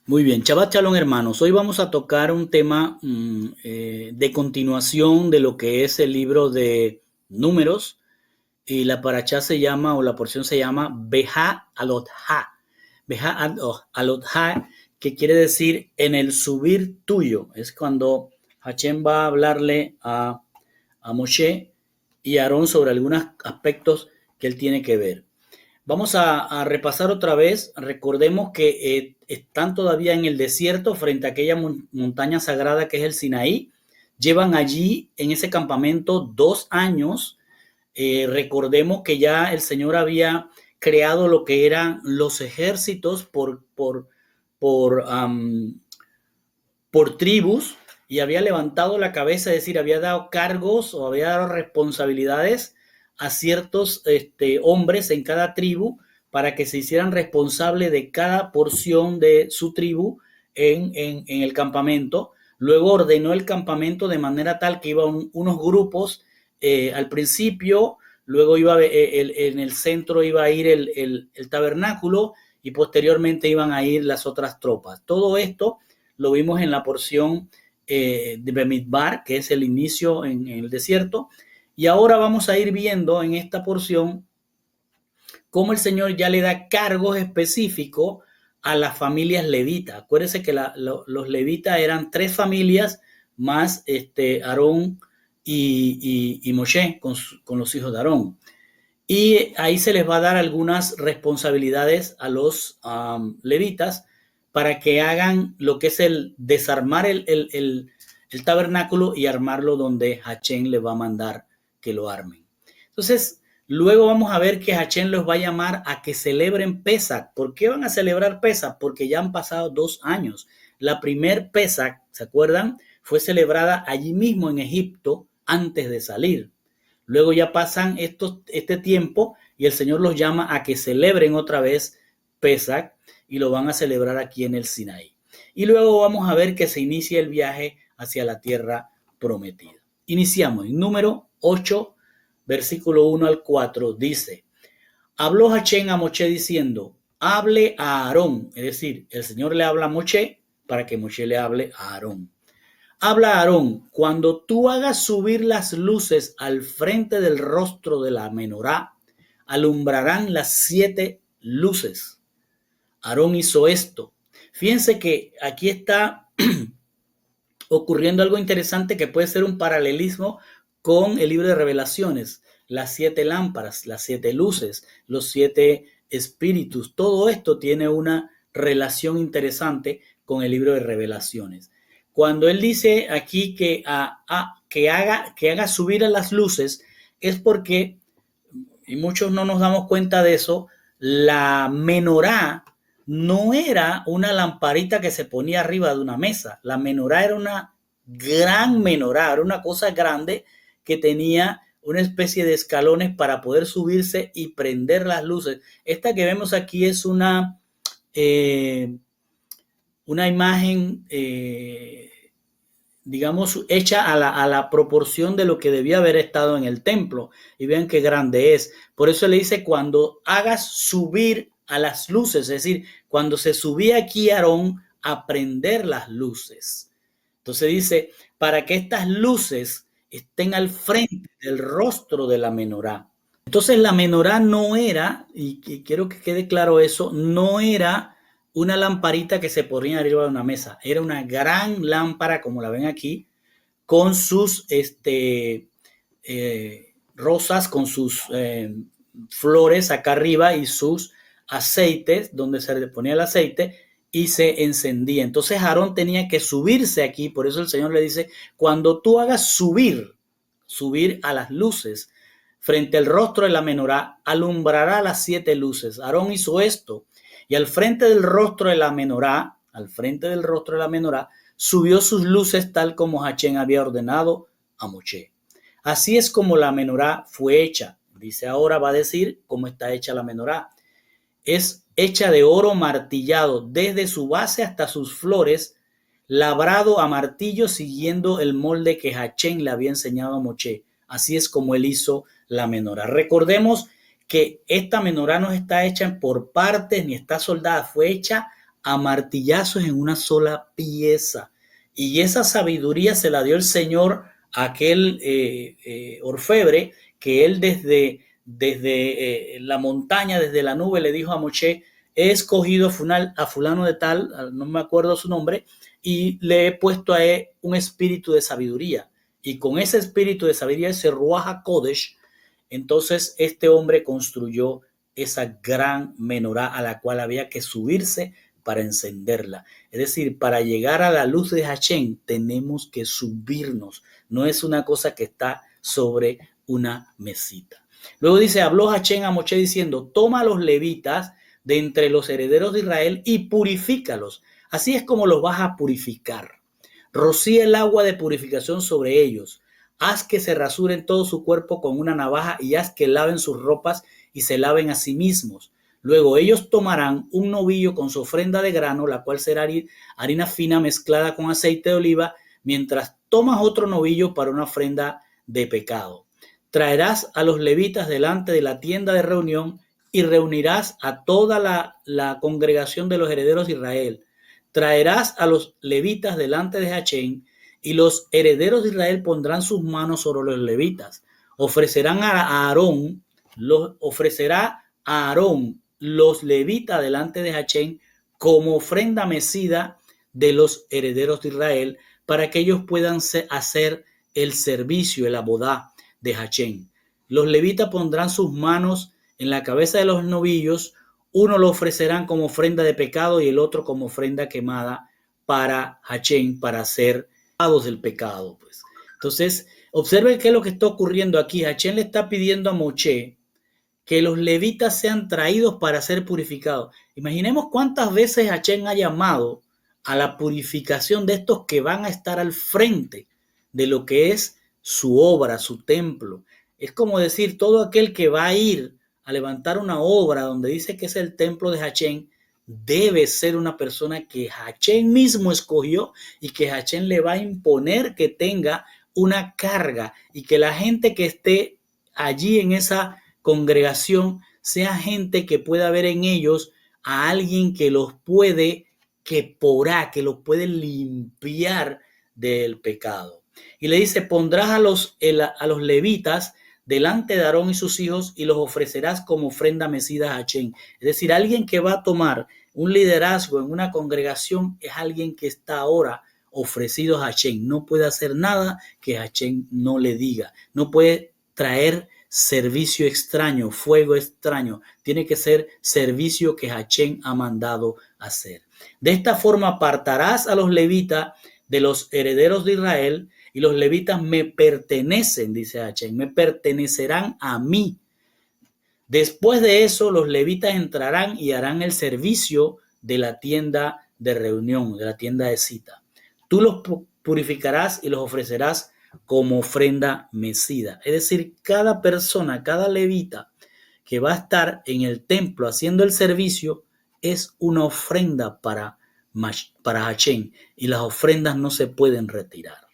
Muy bien, Shabbat Shalom hermanos. Hoy vamos a tocar un tema de continuación de lo que es el libro de Números y la parachá se llama o la porción se llama Beha Alotha. Beha Alotha, que quiere decir en el subir tuyo. Es cuando Hashem va a hablarle a Moshe y a Aarón sobre algunos aspectos que él tiene que ver. Vamos a repasar otra vez. Recordemos que están todavía en el desierto frente a aquella montaña sagrada que es el Sinaí. Llevan allí en ese campamento 2 años. Recordemos que ya el Señor había creado lo que eran los ejércitos por, um, por tribus y había levantado la cabeza, es decir, había dado cargos o había dado responsabilidades a ciertos hombres en cada tribu para que se hicieran responsables de cada porción de su tribu en el campamento. Luego ordenó el campamento de manera tal que iban unos grupos al principio, luego iba en el centro iba a ir el tabernáculo y posteriormente iban a ir las otras tropas. Todo esto lo vimos en la porción de Bemidbar, que es el inicio en el desierto. Y ahora vamos a ir viendo en esta porción cómo el Señor ya le da cargos específicos a las familias levitas. Acuérdense que los levitas eran 3 familias más Aarón y Moshe con los hijos de Aarón. Y ahí se les va a dar algunas responsabilidades a los levitas para que hagan lo que es el desarmar el tabernáculo y armarlo donde Hashem les va a mandar que lo armen. Entonces, luego vamos a ver que Hashem los va a llamar a que celebren Pesach. ¿Por qué van a celebrar Pesach? Porque ya han pasado 2 años. La primer Pesach, ¿se acuerdan? Fue celebrada allí mismo en Egipto antes de salir. Luego ya pasan este tiempo y el Señor los llama a que celebren otra vez Pesach y lo van a celebrar aquí en el Sinaí. Y luego vamos a ver que se inicia el viaje hacia la tierra prometida. Iniciamos en número 8, versículo 1 al 4, dice: habló Hashem a Moshe diciendo, hable a Aarón, es decir, el Señor le habla a Moshe para que Moshe le hable a Aarón. Habla Aarón, cuando tú hagas subir las luces al frente del rostro de la menorá, alumbrarán las 7 luces. Aarón hizo esto. Fíjense que aquí está ocurriendo algo interesante que puede ser un paralelismo con el libro de Revelaciones. Las 7 lámparas, las 7 luces, los 7 espíritus, todo esto tiene una relación interesante con el libro de Revelaciones. Cuando él dice aquí que haga subir a las luces, es porque, y muchos no nos damos cuenta de eso, la menorá no era una lamparita que se ponía arriba de una mesa. La menorá era una gran menorá, era una cosa grande que tenía una especie de escalones para poder subirse y prender las luces. Esta que vemos aquí es una imagen, digamos, hecha a la proporción de lo que debía haber estado en el templo. Y vean qué grande es. Por eso le dice, cuando hagas subir a las luces, es decir, cuando se subía aquí Aarón a prender las luces. Entonces dice, para que estas luces estén al frente del rostro de la menorá. Entonces la menorá no era, y quiero que quede claro eso, no era una lamparita que se ponía arriba de una mesa. Era una gran lámpara, como la ven aquí, con sus rosas, con sus flores acá arriba y sus aceites, donde se le ponía el aceite y se encendía. Entonces Aarón tenía que subirse aquí, por eso el Señor le dice, cuando tú hagas subir a las luces frente al rostro de la menorá, alumbrará las 7 luces. Aarón hizo esto. Y al frente del rostro de la menorá, subió sus luces tal como Hashem había ordenado a Moshe. Así es como la menorá fue hecha. Dice ahora, va a decir cómo está hecha la menorá. Es hecha de oro martillado desde su base hasta sus flores, labrado a martillo siguiendo el molde que Hashem le había enseñado a Moshe. Así es como él hizo la menorá. Recordemos que esta menorá no está hecha por partes ni está soldada, fue hecha a martillazos en una sola pieza. Y esa sabiduría se la dio el Señor a aquel orfebre, que él desde la montaña, desde la nube, le dijo a Moshe: he escogido a fulano de tal, no me acuerdo su nombre, y le he puesto a él un espíritu de sabiduría. Y con ese espíritu de sabiduría, ese Ruach HaKodesh, entonces este hombre construyó esa gran menorá a la cual había que subirse para encenderla. Es decir, para llegar a la luz de Hashem tenemos que subirnos. No es una cosa que está sobre una mesita. Luego dice: habló Hashem a Moshe diciendo: toma a los levitas de entre los herederos de Israel y purifícalos. Así es como los vas a purificar. Rocía el agua de purificación sobre ellos. Haz que se rasuren todo su cuerpo con una navaja y haz que laven sus ropas y se laven a sí mismos. Luego ellos tomarán un novillo con su ofrenda de grano, la cual será harina fina mezclada con aceite de oliva, mientras tomas otro novillo para una ofrenda de pecado. Traerás a los levitas delante de la tienda de reunión y reunirás a toda la congregación de los herederos de Israel. Traerás a los levitas delante de Hashem y los herederos de Israel pondrán sus manos sobre los levitas. Ofrecerá a Aarón los levitas delante de Hashem como ofrenda mecida de los herederos de Israel, para que ellos puedan hacer el servicio, el abodá de Hashem. Los levitas pondrán sus manos en la cabeza de los novillos. Uno lo ofrecerán como ofrenda de pecado y el otro como ofrenda quemada para Hashem, para hacer pagos del pecado. Pues. Entonces, observen qué es lo que está ocurriendo aquí. Hashem le está pidiendo a Moshe que los levitas sean traídos para ser purificados. Imaginemos cuántas veces Hashem ha llamado a la purificación de estos que van a estar al frente de lo que es su obra, su templo. Es como decir, todo aquel que va a ir a levantar una obra donde dice que es el templo de Hashem, debe ser una persona que Hashem mismo escogió y que Hashem le va a imponer que tenga una carga, y que la gente que esté allí en esa congregación sea gente que pueda ver en ellos a alguien que los puede que los puede limpiar del pecado. Y le dice: pondrás a los levitas delante de Aarón y sus hijos y los ofrecerás como ofrenda mecida a Hashem. Es decir, alguien que va a tomar un liderazgo en una congregación es alguien que está ahora ofrecido a Hashem. No puede hacer nada que Hashem no le diga. No puede traer servicio extraño, fuego extraño. Tiene que ser servicio que Hashem ha mandado hacer. De esta forma apartarás a los levitas de los herederos de Israel, y los levitas me pertenecen, dice Hashem, me pertenecerán a mí. Después de eso, los levitas entrarán y harán el servicio de la tienda de reunión, de la tienda de cita. Tú los purificarás y los ofrecerás como ofrenda mecida. Es decir, cada persona, cada levita que va a estar en el templo haciendo el servicio es una ofrenda para Hashem, y las ofrendas no se pueden retirar.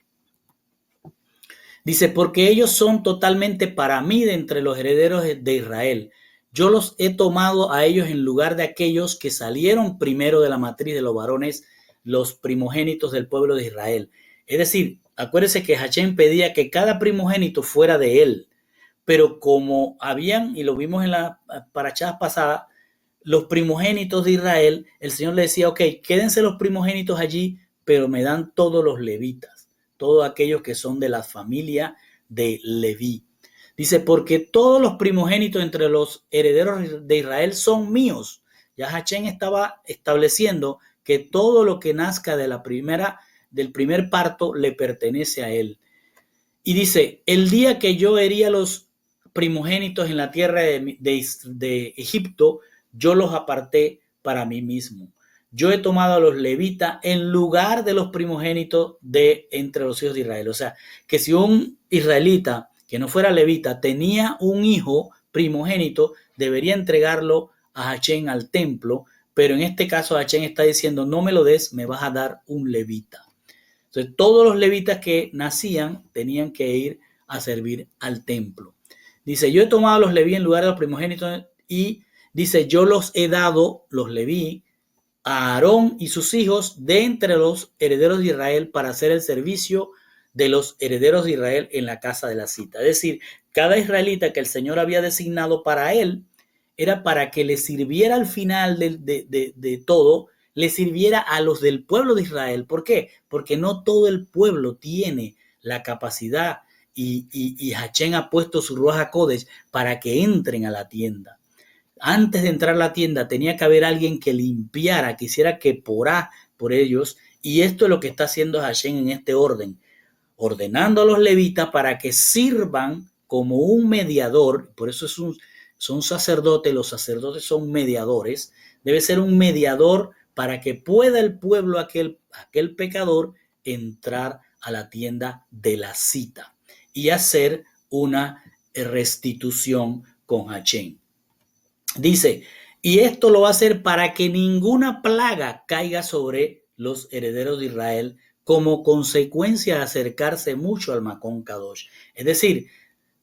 Dice: porque ellos son totalmente para mí de entre los herederos de Israel. Yo los he tomado a ellos en lugar de aquellos que salieron primero de la matriz de los varones, los primogénitos del pueblo de Israel. Es decir, acuérdense que Hashem pedía que cada primogénito fuera de él, pero como habían, y lo vimos en la parashá pasada, los primogénitos de Israel, el Señor le decía: ok, quédense los primogénitos allí, pero me dan todos los levitas, todos aquellos que son de la familia de Leví. Dice: porque todos los primogénitos entre los herederos de Israel son míos. Ya Hashem estaba estableciendo que todo lo que nazca del primer parto le pertenece a él. Y dice: el día que yo hería los primogénitos en la tierra de Egipto, yo los aparté para mí mismo. Yo he tomado a los levitas en lugar de los primogénitos de entre los hijos de Israel. O sea, que si un israelita que no fuera levita tenía un hijo primogénito, debería entregarlo a Hashem, al templo, pero en este caso Hashem está diciendo: no me lo des, me vas a dar un levita. Entonces todos los levitas que nacían tenían que ir a servir al templo. Dice: yo he tomado a los leví en lugar de los primogénitos, y dice: yo los he dado, los leví, a Aarón y sus hijos de entre los herederos de Israel para hacer el servicio de los herederos de Israel en la casa de la cita. Es decir, cada israelita que el Señor había designado para él era para que le sirviera al final de todo, le sirviera a los del pueblo de Israel. ¿Por qué? Porque no todo el pueblo tiene la capacidad y Hachén ha puesto su Ruach HaKodesh para que entren a la tienda. Antes de entrar a la tienda tenía que haber alguien que limpiara, que hiciera que porá por ellos, y esto es lo que está haciendo Hachén en este orden, ordenando a los levitas para que sirvan como un mediador. Por eso son sacerdotes, los sacerdotes son mediadores, debe ser un mediador para que pueda el pueblo, aquel pecador, entrar a la tienda de la cita y hacer una restitución con Hachén. Dice, y esto lo va a hacer para que ninguna plaga caiga sobre los herederos de Israel como consecuencia de acercarse mucho al Makon Kadosh. Es decir,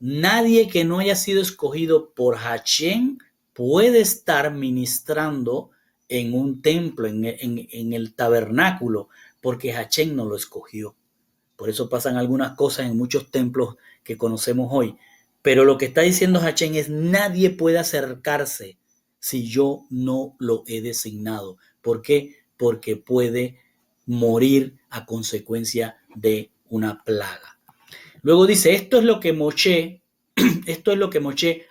nadie que no haya sido escogido por Hachén puede estar ministrando en un templo, en el tabernáculo, porque Hachén no lo escogió. Por eso pasan algunas cosas en muchos templos que conocemos hoy. Pero lo que está diciendo Hachén es: nadie puede acercarse si yo no lo he designado. ¿Por qué? Porque puede morir a consecuencia de una plaga. Luego dice, esto es lo que Moshe,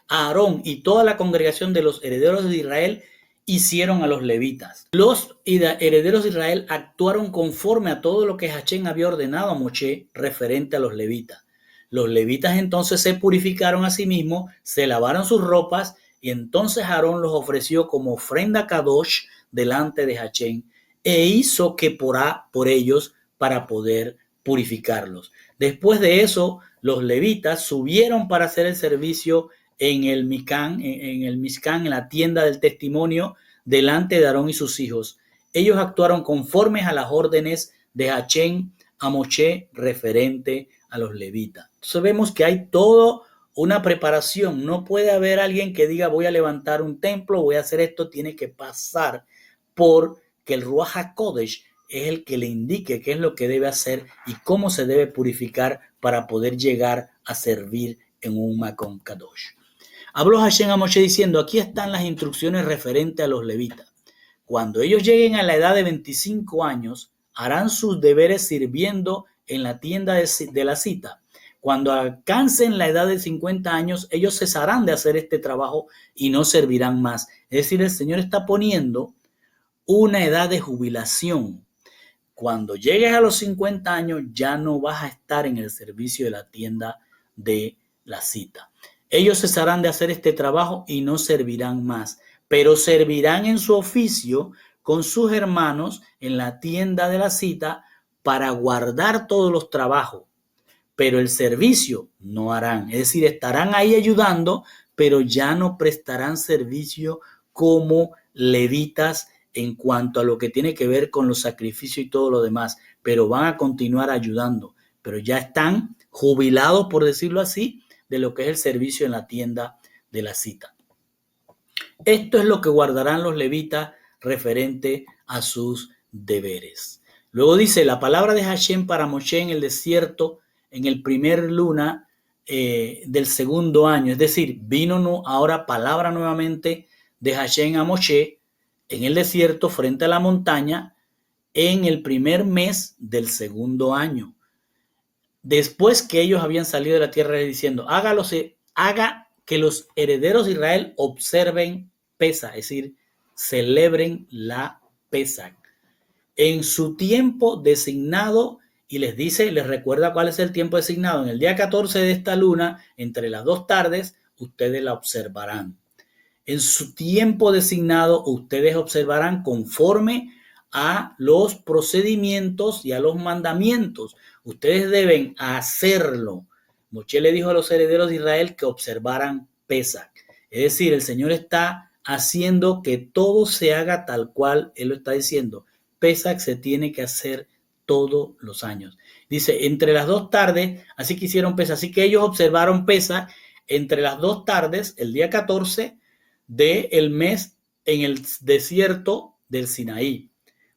Aarón y toda la congregación de los herederos de Israel hicieron a los levitas. Los herederos de Israel actuaron conforme a todo lo que Hachén había ordenado a Moshe referente a los levitas. Los levitas entonces se purificaron a sí mismos, se lavaron sus ropas, y entonces Aarón los ofreció como ofrenda kadosh delante de Hachén e hizo que porá por ellos para poder purificarlos. Después de eso, los levitas subieron para hacer el servicio en el Mishkan, en la tienda del testimonio, delante de Aarón y sus hijos. Ellos actuaron conformes a las órdenes de Hachén a Moshe referente a los levitas. Entonces vemos que hay toda una preparación. No puede haber alguien que diga voy a levantar un templo, voy a hacer esto. Tiene que pasar por que el Ruach HaKodesh es el que le indique qué es lo que debe hacer y cómo se debe purificar para poder llegar a servir en un Makon Kadosh. Habló Hachén a Moshe diciendo, aquí están las instrucciones referentes a los levitas. Cuando ellos lleguen a la edad de 25 años, harán sus deberes sirviendo en la tienda de la cita. Cuando alcancen la edad de 50 años, ellos cesarán de hacer este trabajo y no servirán más. Es decir, el Señor está poniendo una edad de jubilación. Cuando llegues a los 50 años, ya no vas a estar en el servicio de la tienda de la cita. Ellos cesarán de hacer este trabajo y no servirán más, pero servirán en su oficio con sus hermanos en la tienda de la cita para guardar todos los trabajos, pero el servicio no harán. Es decir, estarán ahí ayudando, pero ya no prestarán servicio como levitas en cuanto a lo que tiene que ver con los sacrificios y todo lo demás, pero van a continuar ayudando, pero ya están jubilados, por decirlo así, de lo que es el servicio en la tienda de la cita. Esto es lo que guardarán los levitas referente a sus deberes. Luego dice, la palabra de Hachén para Moshe en el desierto, en el primer luna del segundo año. Es decir, vino ahora palabra nuevamente de Hachén a Moshe en el desierto frente a la montaña en el primer mes del segundo año. Después que ellos habían salido de la tierra diciendo, haga que los herederos de Israel observen Pesaj, es decir, celebren la Pesaj en su tiempo designado, y les recuerda cuál es el tiempo designado. En el día 14 de esta luna, entre las 2 tardes, ustedes la observarán. En su tiempo designado, ustedes observarán conforme a los procedimientos y a los mandamientos. Ustedes deben hacerlo. Moshe le dijo a los herederos de Israel que observaran Pesaj. Es decir, el Señor está haciendo que todo se haga tal cual Él lo está diciendo. Pesaj se tiene que hacer todos los años. Dice, entre las 2 tardes, así que hicieron Pesaj. Así que ellos observaron Pesaj entre las 2 tardes, el día 14 del mes en el desierto del Sinaí.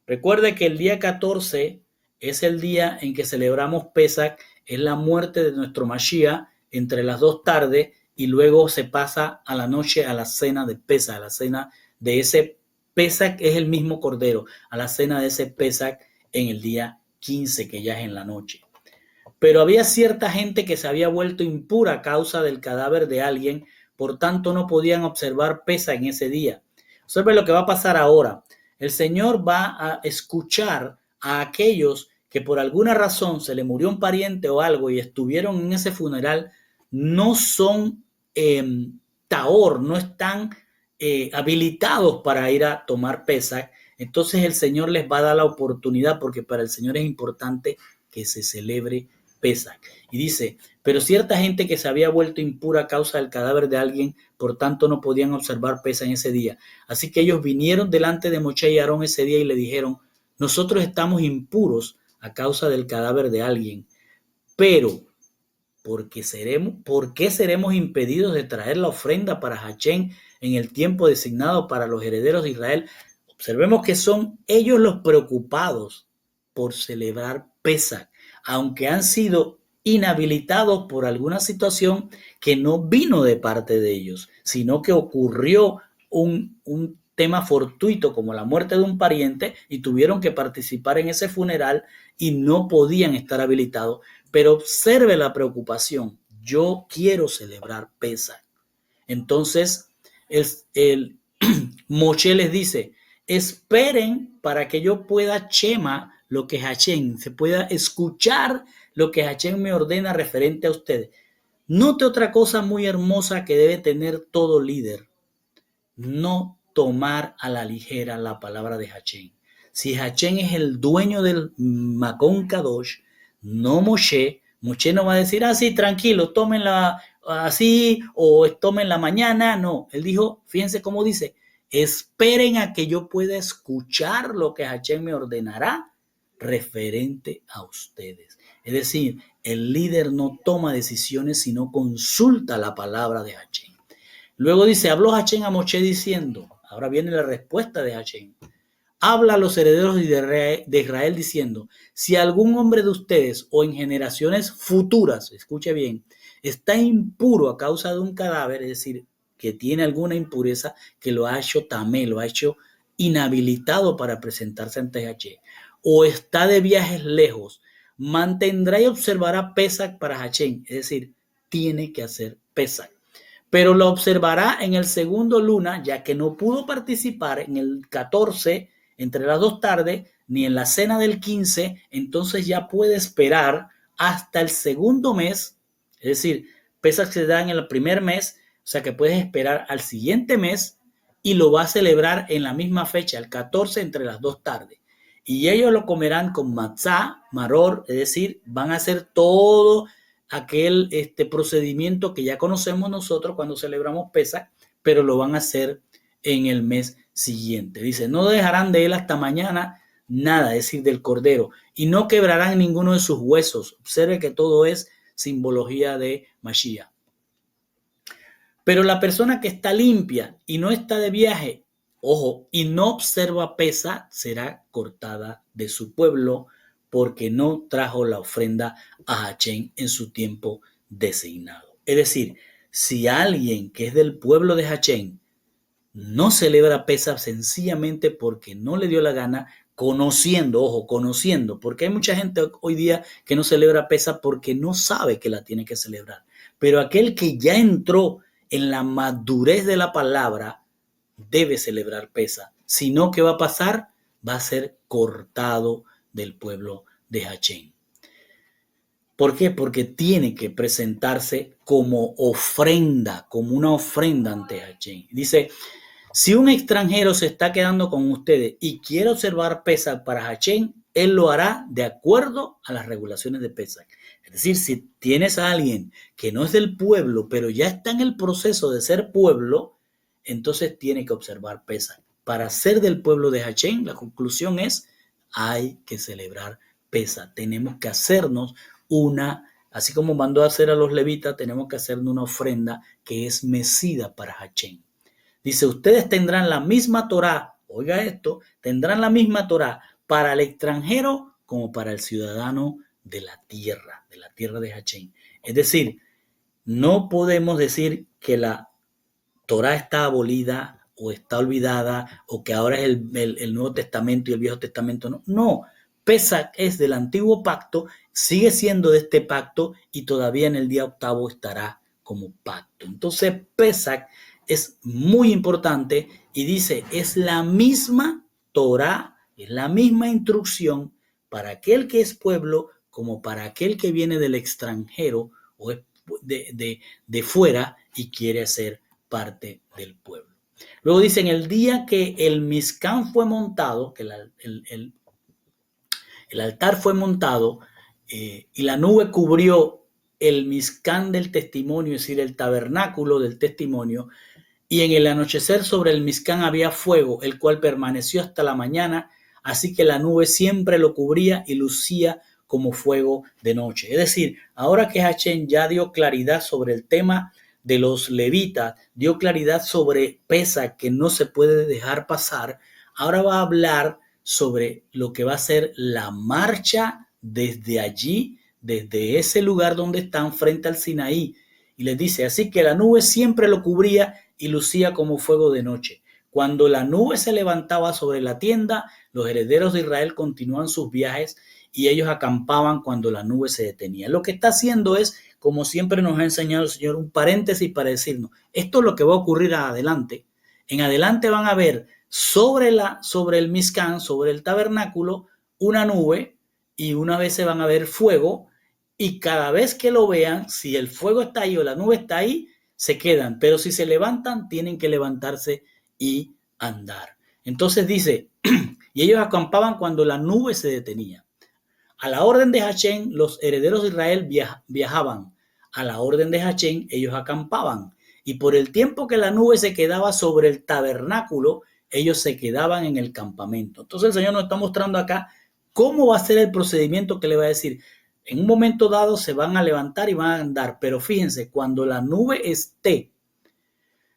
Recuerde que el día 14 es el día en que celebramos Pesach, es la muerte de nuestro Mashiach entre las 2 tardes y luego se pasa a la noche a la cena de Pesach, a la cena de ese Pesach es el mismo cordero, a la cena de ese Pesach en el día 15 que ya es en la noche. Pero había cierta gente que se había vuelto impura a causa del cadáver de alguien, por tanto no podían observar Pesach en ese día. Observe lo que va a pasar ahora. El Señor va a escuchar a aquellos que por alguna razón se le murió un pariente o algo y estuvieron en ese funeral, no son tahor, no están habilitados para ir a tomar Pesach. Entonces el Señor les va a dar la oportunidad porque para el Señor es importante que se celebre Pesach. Y dice, pero cierta gente que se había vuelto impura a causa del cadáver de alguien, por tanto no podían observar Pesach en ese día. Así que ellos vinieron delante de Moshe y Aarón ese día y le dijeron, nosotros estamos impuros a causa del cadáver de alguien, pero ¿por qué seremos impedidos de traer la ofrenda para Hachén en el tiempo designado para los herederos de Israel? Observemos que son ellos los preocupados por celebrar Pesach, aunque han sido inhabilitados por alguna situación que no vino de parte de ellos, sino que ocurrió un tema fortuito como la muerte de un pariente y tuvieron que participar en ese funeral y no podían estar habilitados. Pero observe la preocupación. Yo quiero celebrar Pesach. Entonces, el Moshe les dice, esperen para que yo pueda Shema lo que Hachén, se pueda escuchar lo que Hachén me ordena referente a ustedes. Note otra cosa muy hermosa que debe tener todo líder. No tomar a la ligera la palabra de Hachén. Si Hachén es el dueño del Makon Kadosh, no Moshe, Moshe no va a decir, sí, tranquilo, tómenla así o tómenla mañana. No, él dijo, fíjense cómo dice, esperen a que yo pueda escuchar lo que Hachén me ordenará referente a ustedes. Es decir, el líder no toma decisiones, sino consulta la palabra de Hachén. Luego dice, habló Hachén a Moshe diciendo, ahora viene la respuesta de Hachén, habla a los herederos de Israel diciendo, si algún hombre de ustedes o en generaciones futuras, escuche bien, está impuro a causa de un cadáver, es decir, que tiene alguna impureza que lo ha hecho tamé, lo ha hecho inhabilitado para presentarse ante Hachén, o está de viajes lejos, mantendrá y observará Pesach para Hachén, es decir, tiene que hacer Pesach. Pero lo observará en el segundo luna, ya que no pudo participar en el 14 entre las 2 tardes, ni en la cena del 15, entonces ya puede esperar hasta el segundo mes, es decir, Pesach se da en el primer mes, o sea que puedes esperar al siguiente mes y lo va a celebrar en la misma fecha, el 14 entre las 2 tardes. Y ellos lo comerán con matzá, maror, es decir, van a hacer todo aquel procedimiento que ya conocemos nosotros cuando celebramos Pesach, pero lo van a hacer en el mes siguiente. Dice, no dejarán de él hasta mañana nada, es decir, del cordero, y no quebrarán ninguno de sus huesos. Observe que todo es simbología de Mashiach. Pero la persona que está limpia y no está de viaje, ojo, y no observa Pesach, será cortada de su pueblo porque no trajo la ofrenda a Hachén en su tiempo designado. Es decir, si alguien que es del pueblo de Hachén no celebra Pesach sencillamente porque no le dio la gana, conociendo, porque hay mucha gente hoy día que no celebra Pesach porque no sabe que la tiene que celebrar. Pero aquel que ya entró en la madurez de la palabra debe celebrar Pesach. Si no, ¿qué va a pasar? Va a ser cortado del pueblo de Hachén. ¿Por qué? Porque tiene que presentarse como ofrenda, como una ofrenda ante Hachén. Dice, si un extranjero se está quedando con ustedes y quiere observar Pesach para Hachén, él lo hará de acuerdo a las regulaciones de Pesach. Es decir, si tienes a alguien que no es del pueblo, pero ya está en el proceso de ser pueblo, entonces tiene que observar Pesach. Para ser del pueblo de Hachén, la conclusión es, hay que celebrar Pesach. Tenemos que hacernos así como mandó a hacer a los levitas, tenemos que hacernos una ofrenda que es mecida para Hachén. Dice, ustedes tendrán la misma Torá, oiga esto, tendrán la misma Torá para el extranjero como para el ciudadano de la tierra de Hachén. Es decir, no podemos decir que la Torá está abolida o está olvidada o que ahora es el Nuevo Testamento y el Viejo Testamento. No, no. Pesach es del antiguo pacto, sigue siendo de este pacto y todavía en el día octavo estará como pacto. Entonces Pesach es muy importante y dice, es la misma Torá, es la misma instrucción para aquel que es pueblo como para aquel que viene del extranjero o es de fuera y quiere ser parte del pueblo. Luego dicen, el día que el Mizcán fue montado, que el altar fue montado y la nube cubrió el Mizcán del testimonio, es decir, el tabernáculo del testimonio, y en el anochecer sobre el Mizcán había fuego, el cual permaneció hasta la mañana, así que la nube siempre lo cubría y lucía como fuego de noche. Es decir, ahora que Hachén ya dio claridad sobre el tema de los levitas, dio claridad sobre Pesach, que no se puede dejar pasar, ahora va a hablar sobre lo que va a ser la marcha desde allí, desde ese lugar donde están frente al Sinaí. Y les dice, así que la nube siempre lo cubría y lucía como fuego de noche. Cuando la nube se levantaba sobre la tienda, los herederos de Israel continuaban sus viajes y ellos acampaban cuando la nube se detenía. Lo que está haciendo es, como siempre nos ha enseñado el Señor, un paréntesis para decirnos, esto es lo que va a ocurrir adelante. En adelante van a ver sobre el Mizcán, sobre el tabernáculo, una nube y una vez se van a ver fuego y cada vez que lo vean, si el fuego está ahí o la nube está ahí, se quedan, pero si se levantan, tienen que levantarse y andar. Entonces dice, y ellos acampaban cuando la nube se detenía. A la orden de Hachén, los herederos de Israel viajaban. A la orden de Hachén, ellos acampaban. Y por el tiempo que la nube se quedaba sobre el tabernáculo, ellos se quedaban en el campamento. Entonces el Señor nos está mostrando acá cómo va a ser el procedimiento que le va a decir. En un momento dado se van a levantar y van a andar, pero fíjense, cuando la nube esté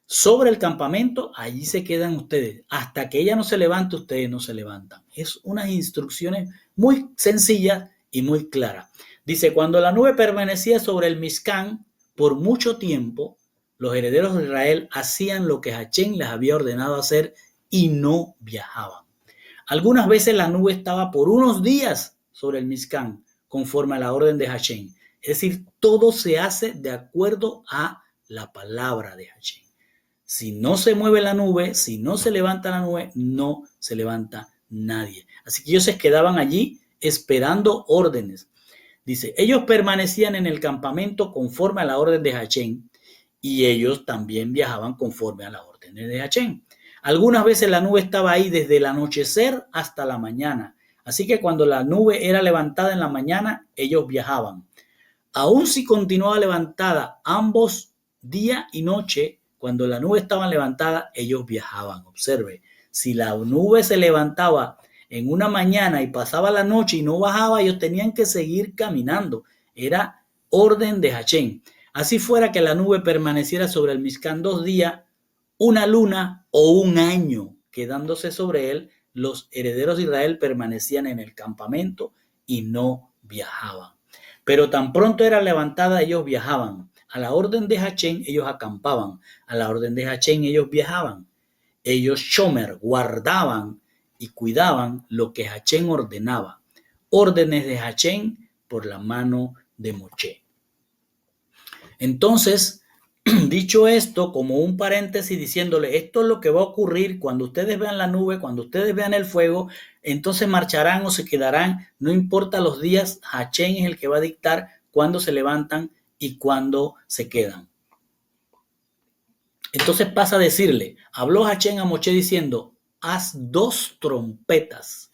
sobre el campamento, allí se quedan ustedes. Hasta que ella no se levante, ustedes no se levantan. Es unas instrucciones muy sencillas y muy claras. Dice, cuando la nube permanecía sobre el Mizcán por mucho tiempo, los herederos de Israel hacían lo que Hachén les había ordenado hacer y no viajaban. Algunas veces la nube estaba por unos días sobre el Mizcán, conforme a la orden de Hachén. Es decir, todo se hace de acuerdo a la palabra de Hachén. Si no se mueve la nube, si no se levanta la nube, no se levanta nadie. Así que ellos se quedaban allí esperando órdenes. Dice, ellos permanecían en el campamento conforme a la orden de Hachén y ellos también viajaban conforme a la orden de Hachén. Algunas veces la nube estaba ahí desde el anochecer hasta la mañana. Así que cuando la nube era levantada en la mañana, ellos viajaban. Aún si continuaba levantada ambos día y noche, cuando la nube estaba levantada, ellos viajaban. Observe, si la nube se levantaba en una mañana y pasaba la noche y no bajaba, ellos tenían que seguir caminando. Era orden de Hachén. Así fuera que la nube permaneciera sobre el Mizcán 2 días, una luna o un año, quedándose sobre él, los herederos de Israel permanecían en el campamento y no viajaban. Pero tan pronto era levantada, ellos viajaban. A la orden de Hachén, ellos acampaban. A la orden de Hachén, ellos viajaban. Ellos, shomer, guardaban y cuidaban lo que Hachén ordenaba. Órdenes de Hachén por la mano de Moshe. Entonces, dicho esto, como un paréntesis diciéndole, esto es lo que va a ocurrir cuando ustedes vean la nube, cuando ustedes vean el fuego, entonces marcharán o se quedarán, no importa los días, Hachén es el que va a dictar cuándo se levantan y cuándo se quedan. Entonces pasa a decirle, habló Hachén a Moshe diciendo, haz 2 trompetas,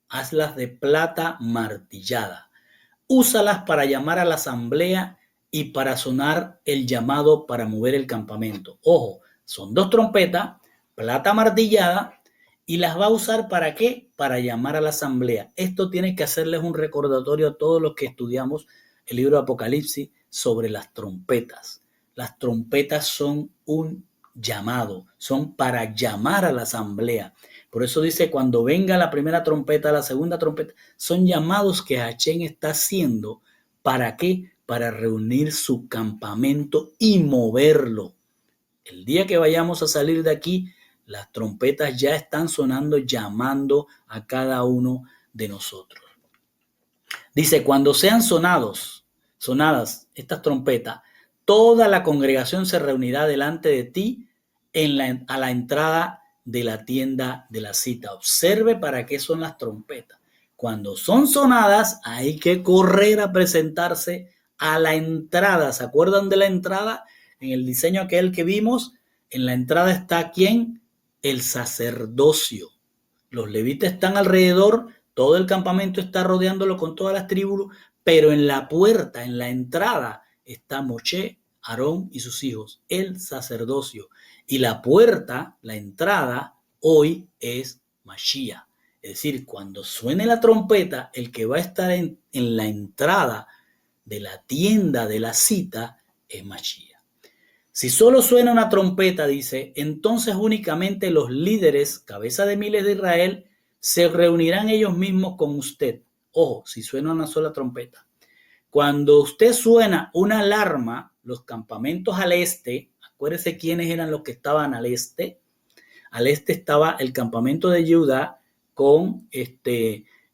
hazlas de plata martillada, úsalas para llamar a la asamblea y para sonar el llamado para mover el campamento. Ojo, son 2 trompetas, plata martillada, y las va a usar ¿para qué? Para llamar a la asamblea. Esto tiene que hacerles un recordatorio a todos los que estudiamos el libro de Apocalipsis sobre las trompetas. Las trompetas son un llamado, son para llamar a la asamblea. Por eso dice, cuando venga la primera trompeta, la segunda trompeta, son llamados que Hachén está haciendo. ¿Para qué? Para reunir su campamento y moverlo. El día que vayamos a salir de aquí, las trompetas ya están sonando, llamando a cada uno de nosotros. Dice, cuando sean sonadas estas trompetas, toda la congregación se reunirá delante de ti a la entrada de la tienda de la cita. Observe para qué son las trompetas. Cuando son sonadas, hay que correr a presentarse a la entrada. ¿Se acuerdan de la entrada? En el diseño aquel que vimos, en la entrada está ¿quién? El sacerdocio. Los levitas están alrededor, todo el campamento está rodeándolo con todas las tribus, pero en la puerta, en la entrada, está Moshe, Aarón y sus hijos, el sacerdocio. Y la puerta, la entrada, hoy es Mashiach. Es decir, cuando suene la trompeta, el que va a estar en la entrada de la tienda de la cita es Mashiach. Si solo suena una trompeta, dice, entonces únicamente los líderes, cabeza de miles de Israel, se reunirán ellos mismos con usted. Ojo, si suena una sola trompeta. Cuando usted suena una alarma, los campamentos al este, acuérdese quiénes eran los que estaban al este. Al este estaba el campamento de Judá con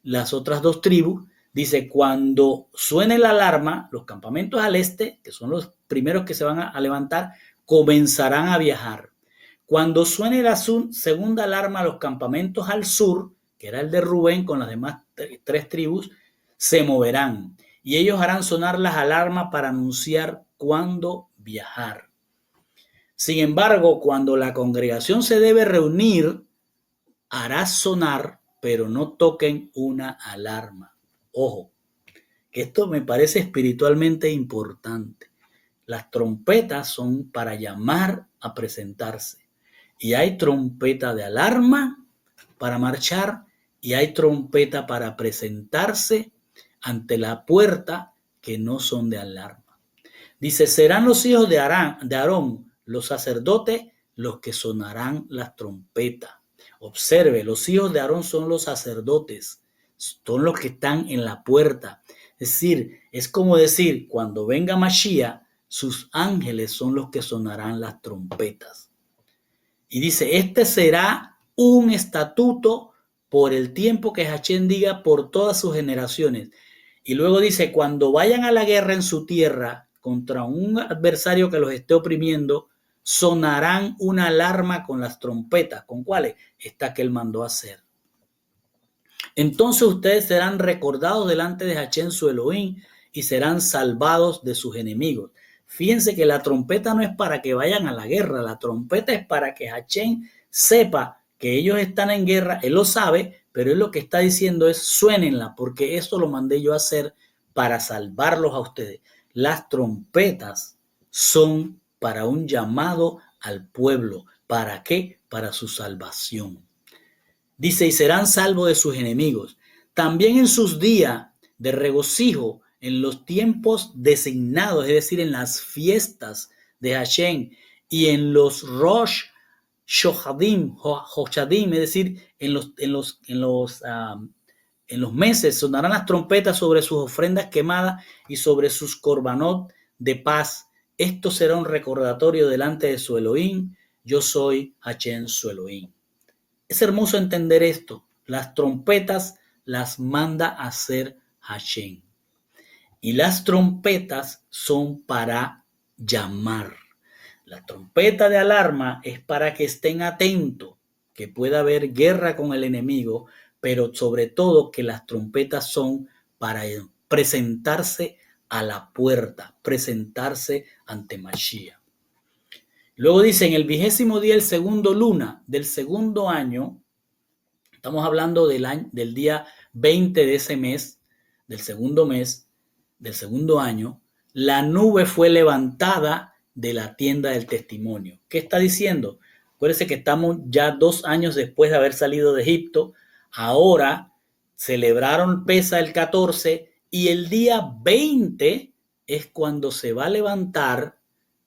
las otras dos tribus. Dice, cuando suene la alarma, los campamentos al este, que son los primeros que se van a levantar, comenzarán a viajar. Cuando suene la segunda alarma, los campamentos al sur, que era el de Rubén con las demás tres tribus, se moverán. Y ellos harán sonar las alarmas para anunciar cuándo viajar. Sin embargo, cuando la congregación se debe reunir, hará sonar, pero no toquen una alarma. Ojo, que esto me parece espiritualmente importante. Las trompetas son para llamar a presentarse. Y hay trompeta de alarma para marchar y hay trompeta para presentarse ante la puerta que no son de alarma. Dice, serán los hijos de Aarón, los sacerdotes, los que sonarán las trompetas. Observe, los hijos de Aarón son los sacerdotes, son los que están en la puerta. Es decir, es como decir, cuando venga Mashiach, sus ángeles son los que sonarán las trompetas. Y dice, este será un estatuto por el tiempo que Hachén diga por todas sus generaciones. Y luego dice, cuando vayan a la guerra en su tierra contra un adversario que los esté oprimiendo, sonarán una alarma con las trompetas. ¿Con cuáles? Esta que él mandó hacer. Entonces ustedes serán recordados delante de Hachén su Elohim y serán salvados de sus enemigos. Fíjense que la trompeta no es para que vayan a la guerra, la trompeta es para que Hachén sepa que ellos están en guerra, él lo sabe, pero él lo que está diciendo es suénenla, porque esto lo mandé yo a hacer para salvarlos a ustedes. Las trompetas son para un llamado al pueblo. ¿Para qué? Para su salvación. Dice, y serán salvos de sus enemigos. También en sus días de regocijo, en los tiempos designados, es decir, en las fiestas de Hashem y en los Rosh Shohadim, es decir, en los meses sonarán las trompetas sobre sus ofrendas quemadas y sobre sus korbanot de paz. Esto será un recordatorio delante de su Elohim. Yo soy Hashem su Elohim. Es hermoso entender esto. Las trompetas las manda a hacer Hashem. Y las trompetas son para llamar. La trompeta de alarma es para que estén atentos, que pueda haber guerra con el enemigo, pero sobre todo que las trompetas son para presentarse a la puerta, presentarse ante Mashiach. Luego dice, en el 20º día, el segundo luna del segundo año, estamos hablando del día 20 de ese mes, del segundo año, la nube fue levantada de la tienda del testimonio. ¿Qué está diciendo? Acuérdense que estamos ya 2 años después de haber salido de Egipto. Ahora celebraron Pesa el 14 y el día 20 es cuando se va a levantar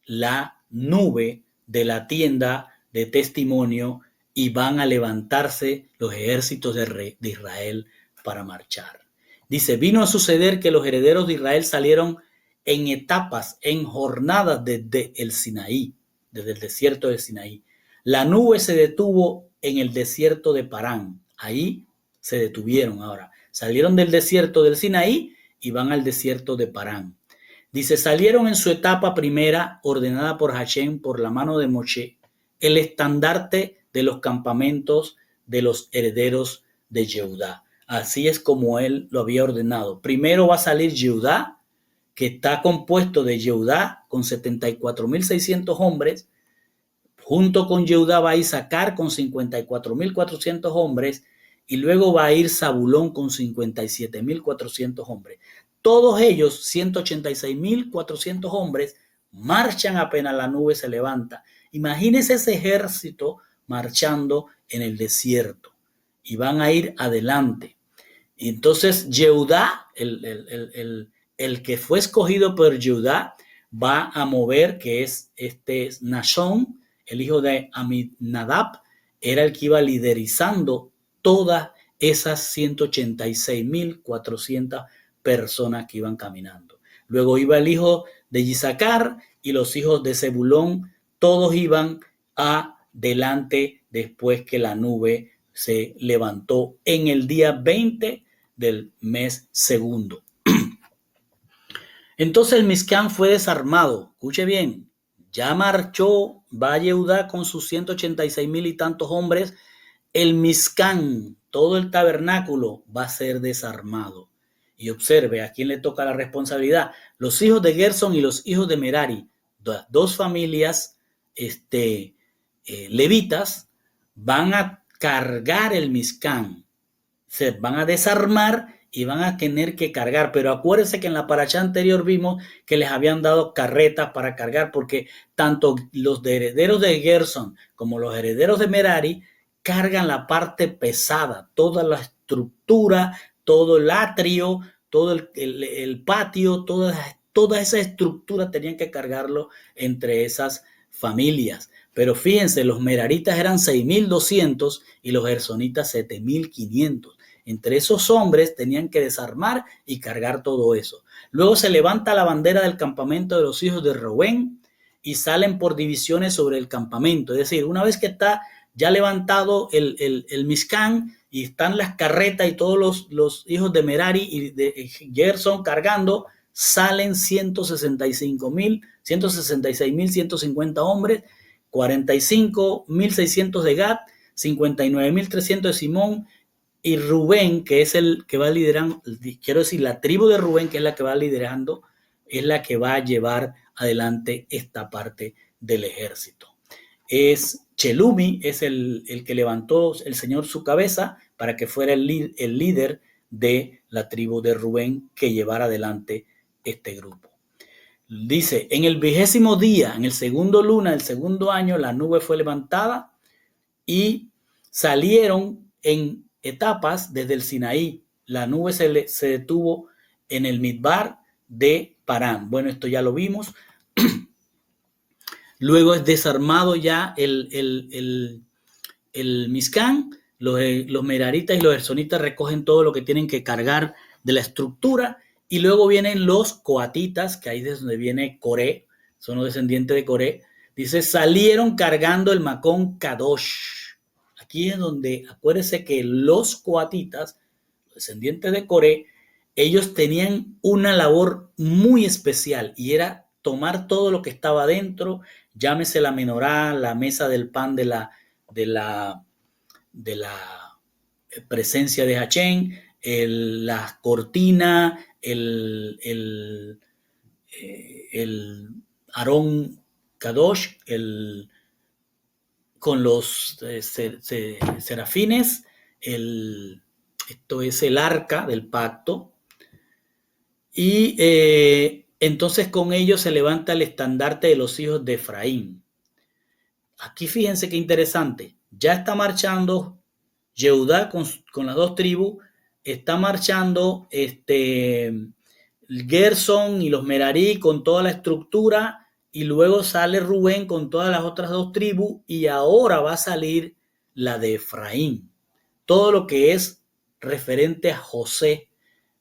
la nube de la tienda de testimonio y van a levantarse los ejércitos de Israel para marchar. Dice, vino a suceder que los herederos de Israel salieron en etapas, en jornadas desde el Sinaí, desde el desierto de Sinaí. La nube se detuvo en el desierto de Parán. Ahí se detuvieron ahora. Salieron del desierto del Sinaí y van al desierto de Parán. Dice, salieron en su etapa primera, ordenada por Hashem, por la mano de Moshe, el estandarte de los campamentos de los herederos de Yehudá. Así es como él lo había ordenado. Primero va a salir Yehudá, que está compuesto de Yehudá con 74.600 hombres. Junto con Yehudá va a Isaacar con 54.400 hombres. Y luego va a ir Zabulón con 57.400 hombres. Todos ellos, 186.400 hombres, marchan apenas la nube se levanta. Imagínense ese ejército marchando en el desierto y van a ir adelante. Y entonces Yehudá, el que fue escogido por Yehudá, va a mover, que es Nashón, el hijo de Aminadab, era el que iba liderizando todas esas 186.400 personas que iban caminando. Luego iba el hijo de Isaacar y los hijos de Zebulón, todos iban adelante después que la nube se levantó en el día 20 del mes segundo. Entonces el Mizcán fue desarmado. Escuche bien, ya marchó, va Yehudá con sus 186.000 y tantos hombres. El Mizcán, todo el tabernáculo, va a ser desarmado. Y observe a quién le toca la responsabilidad. Los hijos de Gersón y los hijos de Merari, dos familias levitas, van a cargar el Mizcán. Se van a desarmar y van a tener que cargar. Pero acuérdense que en la parashá anterior vimos que les habían dado carretas para cargar, porque tanto los herederos de Gersón como los herederos de Merari cargan la parte pesada, toda la estructura, todo el atrio, todo el patio, toda esa estructura tenían que cargarlo entre esas familias. Pero fíjense, los meraritas eran 6.200 y los gersonitas 7.500. Entre esos hombres tenían que desarmar y cargar todo eso. Luego se levanta la bandera del campamento de los hijos de Rubén y salen por divisiones sobre el campamento. Es decir, una vez que está ya levantado el Mizcán y están las carretas y todos los hijos de Merari y de Gersón cargando, salen 166.150 hombres, 45.600 de Gad, 59.300 de Simón, y Rubén, que es el que va liderando, quiero decir, la tribu de Rubén, que es la que va liderando, es la que va a llevar adelante esta parte del ejército. Es Chelumi, es el que levantó el Señor su cabeza para que fuera el líder de la tribu de Rubén que llevara adelante este grupo. Dice, en el 20º día, en el segundo luna del segundo año, la nube fue levantada y salieron en etapas desde el Sinaí. La nube se detuvo en el Midbar de Parán. Bueno, esto ya lo vimos. Luego es desarmado ya el Mizcán. Los meraritas y los gersonitas recogen todo lo que tienen que cargar de la estructura. Y luego vienen los coatitas, que ahí es donde viene Coré, son los descendientes de Coré. Dice, salieron cargando el Macón Kadosh. Aquí es donde, acuérdense que los coatitas, los descendientes de Coré, ellos tenían una labor muy especial y era tomar todo lo que estaba dentro, llámese la menorá, la mesa del pan de la presencia de Hashem, la cortina, el Aarón Kadosh, con los serafines, esto es el arca del pacto, y entonces con ellos se levanta el estandarte de los hijos de Efraín. Aquí fíjense qué interesante, ya está marchando Yehudá con las dos tribus, está marchando Gersón y los Merarí con toda la estructura, y luego sale Rubén con todas las otras dos tribus, y ahora va a salir la de Efraín. Todo lo que es referente a José.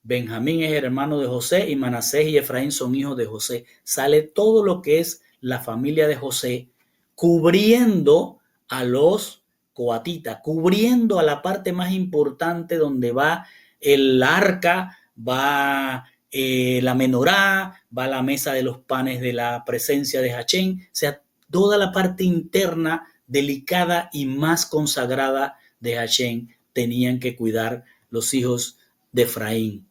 Benjamín es hermano de José y Manasés y Efraín son hijos de José. Sale todo lo que es la familia de José, cubriendo a los coatitas, cubriendo a la parte más importante donde va el arca, va la menorá, va la mesa de los panes de la presencia de Hachén, o sea, toda la parte interna, delicada y más consagrada de Hachén tenían que cuidar los hijos de Efraín.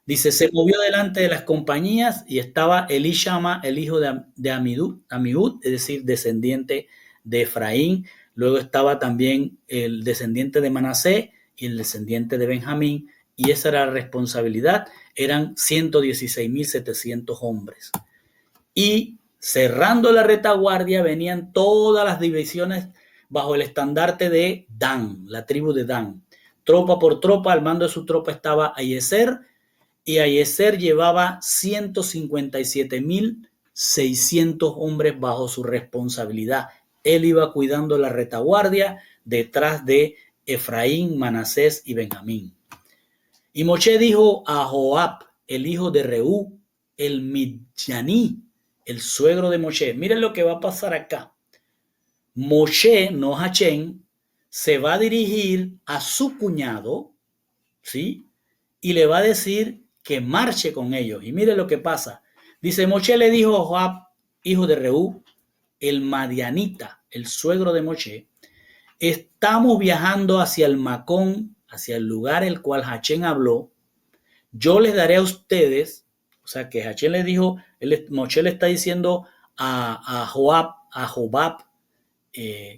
Dice, se movió delante de las compañías y estaba Elishama, el hijo de Amihud, es decir, descendiente de Efraín. Luego estaba también el descendiente de Manasés y el descendiente de Benjamín. Y esa era la responsabilidad. Eran 116.700 hombres. Y cerrando la retaguardia venían todas las divisiones bajo el estandarte de Dan, la tribu de Dan. Tropa por tropa, al mando de su tropa estaba Ayeser, y Ayeser llevaba 157.600 hombres bajo su responsabilidad. Él iba cuidando la retaguardia detrás de Efraín, Manasés y Benjamín. Y Moshe dijo a Joab, el hijo de Reú, el Midyaní, el suegro de Moshe, miren lo que va a pasar acá. Moshe, no Hachén, se va a dirigir a su cuñado, ¿sí? Y le va a decir que marche con ellos. Y mire lo que pasa. Dice, Moshe le dijo a Joab, hijo de Reú, el madianita, el suegro de Moshe, estamos viajando hacia el Macón, hacia el lugar el cual Hachén habló. Yo les daré a ustedes, o sea que Hachén le dijo, Moshe le está diciendo a Jobab,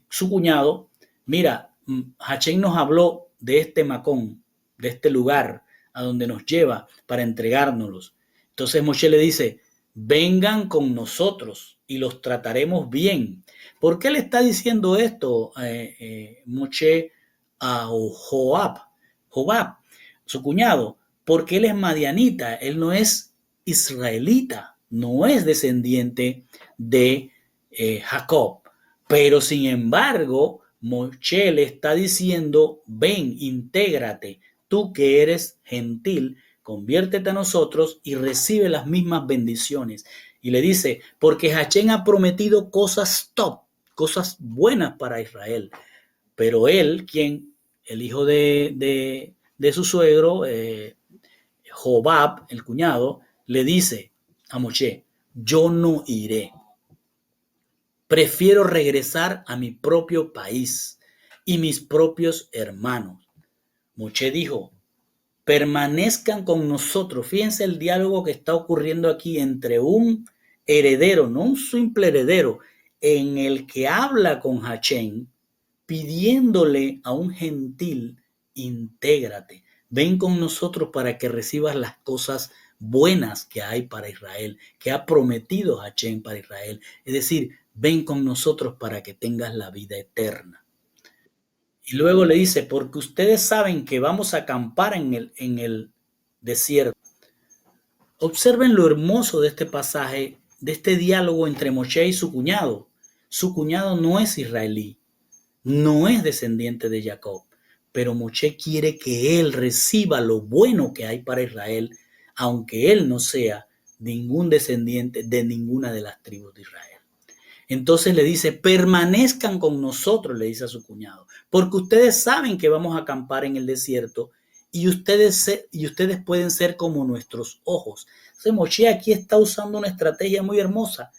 su cuñado, mira, Hachén nos habló de este Macón, de este lugar a donde nos lleva para entregárnoslos. Entonces Moshe le dice, vengan con nosotros y los trataremos bien. ¿Por qué le está diciendo esto Moshe a Jobab, su cuñado? Porque él es madianita, él no es israelita, no es descendiente de Jacob. Pero sin embargo, Moshe le está diciendo, ven, intégrate, tú que eres gentil, conviértete a nosotros y recibe las mismas bendiciones. Y le dice, porque Hachén ha prometido cosas top, cosas buenas para Israel. Pero él, el hijo de su suegro, Jobab, el cuñado, le dice a Moshe, yo no iré. Prefiero regresar a mi propio país y mis propios hermanos. Moshe dijo, permanezcan con nosotros. Fíjense el diálogo que está ocurriendo aquí entre un heredero, no un simple heredero, en el que habla con Hachén, pidiéndole a un gentil, intégrate, ven con nosotros para que recibas las cosas buenas que hay para Israel, que ha prometido Hachén para Israel. Es decir, ven con nosotros para que tengas la vida eterna. Y luego le dice, porque ustedes saben que vamos a acampar en el desierto. Observen lo hermoso de este pasaje, de este diálogo entre Moshe y su cuñado. Su cuñado no es israelí, no es descendiente de Jacob, pero Moshe quiere que él reciba lo bueno que hay para Israel, aunque él no sea ningún descendiente de ninguna de las tribus de Israel. Entonces le dice, permanezcan con nosotros, le dice a su cuñado, porque ustedes saben que vamos a acampar en el desierto y ustedes pueden ser como nuestros ojos. Entonces Moshe aquí está usando una estrategia muy hermosa.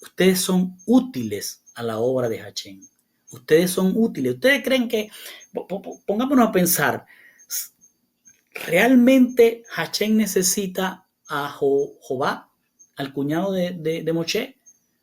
Ustedes son útiles a la obra de Hachén. Ustedes son útiles. Ustedes creen que, pongámonos a pensar, ¿realmente Hachén necesita a Jobab, al cuñado de Moshe?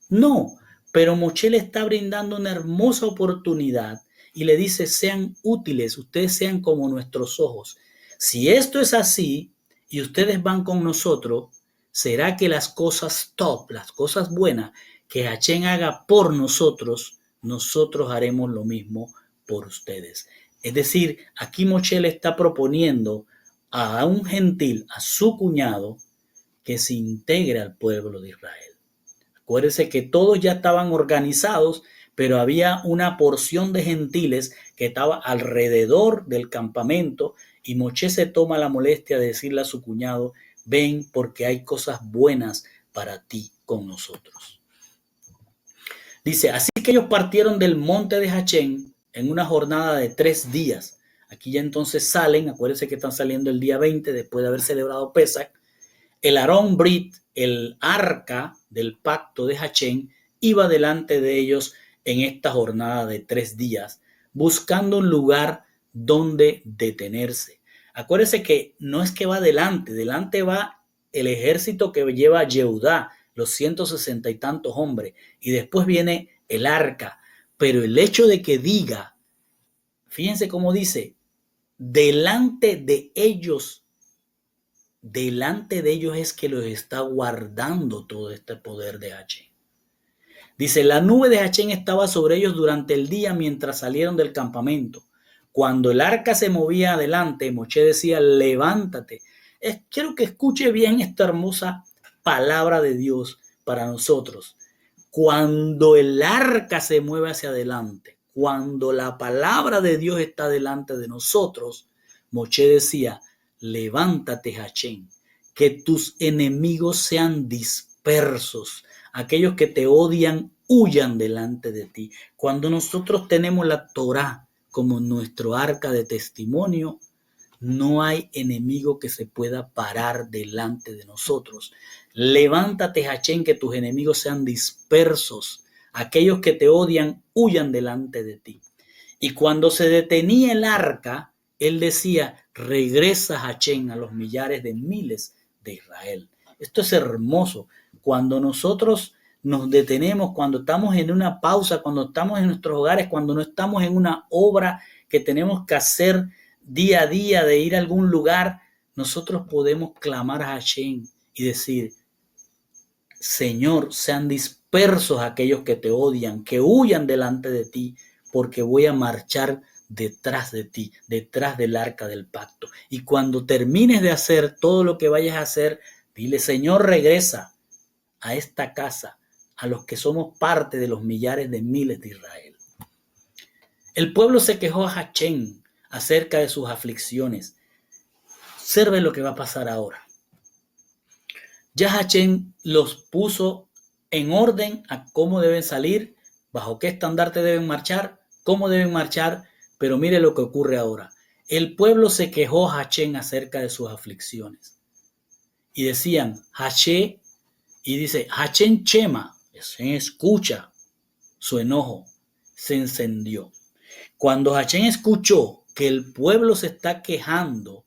No, pero Moshe le está brindando una hermosa oportunidad y le dice, sean útiles, ustedes sean como nuestros ojos. Si esto es así y ustedes van con nosotros, será que las cosas top, las cosas buenas que Hachén haga por nosotros, nosotros haremos lo mismo por ustedes. Es decir, aquí Moshe le está proponiendo a un gentil, a su cuñado, que se integre al pueblo de Israel. Acuérdense que todos ya estaban organizados pero había una porción de gentiles que estaba alrededor del campamento y Moisés se toma la molestia de decirle a su cuñado, ven porque hay cosas buenas para ti con nosotros. Dice, así que ellos partieron del monte de Hachén en una jornada de 3 días. Aquí ya entonces salen, acuérdense que están saliendo el día 20 después de haber celebrado Pesach. El Aarón Brit, el arca del pacto de Hachén, iba delante de ellos en esta jornada de 3 días, buscando un lugar donde detenerse. Acuérdense que no es que va delante va el ejército que lleva a Yehudá, los 160 y tantos hombres, y después viene el arca. Pero el hecho de que diga, fíjense cómo dice, delante de ellos es que los está guardando todo este poder de Hachén. Dice, la nube de Hachén estaba sobre ellos durante el día mientras salieron del campamento. Cuando el arca se movía adelante, Moshe decía, levántate. Quiero que escuche bien esta hermosa palabra de Dios para nosotros. Cuando el arca se mueve hacia adelante, cuando la palabra de Dios está delante de nosotros, Moshe decía, levántate, Hachén, que tus enemigos sean dispersos, aquellos que te odian huyan delante de ti. Cuando nosotros tenemos la Torá como nuestro arca de testimonio, no hay enemigo que se pueda parar delante de nosotros. Levántate, Hachén, que tus enemigos sean dispersos, aquellos que te odian huyan delante de ti. Y cuando se detenía el arca, él decía, regresa, Hachén, a los millares de miles de Israel. Esto es hermoso. Cuando nosotros nos detenemos, cuando estamos en una pausa, cuando estamos en nuestros hogares, cuando no estamos en una obra que tenemos que hacer día a día, de ir a algún lugar, nosotros podemos clamar a Hachén y decir, Señor, sean dispersos aquellos que te odian, que huyan delante de ti, porque voy a marchar detrás de ti, detrás del arca del pacto. Y cuando termines de hacer todo lo que vayas a hacer, dile, Señor, regresa a esta casa, a los que somos parte de los millares de miles de Israel. El pueblo se quejó a Hachén acerca de sus aflicciones. Observe lo que va a pasar ahora. Ya Hachén los puso en orden a cómo deben salir, bajo qué estandarte deben marchar, cómo deben marchar, pero mire lo que ocurre ahora. El pueblo se quejó a Hachén acerca de sus aflicciones. Y decían, Hachén, y dice, Hachén Chema, escucha su enojo, se encendió. Cuando Hachén escuchó que el pueblo se está quejando,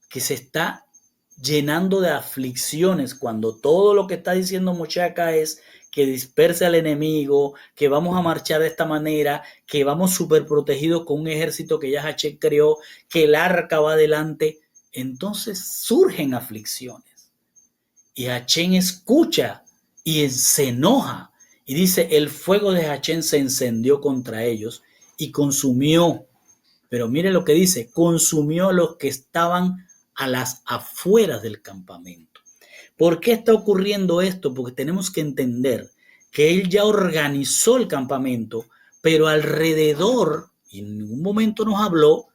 que se está llenando de aflicciones, cuando todo lo que está diciendo Moshe acá es que disperse al enemigo, que vamos a marchar de esta manera, que vamos súper protegidos con un ejército que ya Hachén creó, que el arca va adelante, entonces surgen aflicciones. Y Hachén escucha y se enoja y dice, el fuego de Hachén se encendió contra ellos y consumió, pero mire lo que dice, consumió a los que estaban a las afueras del campamento. ¿Por qué está ocurriendo esto? Porque tenemos que entender que él ya organizó el campamento, pero alrededor, y en ningún momento nos habló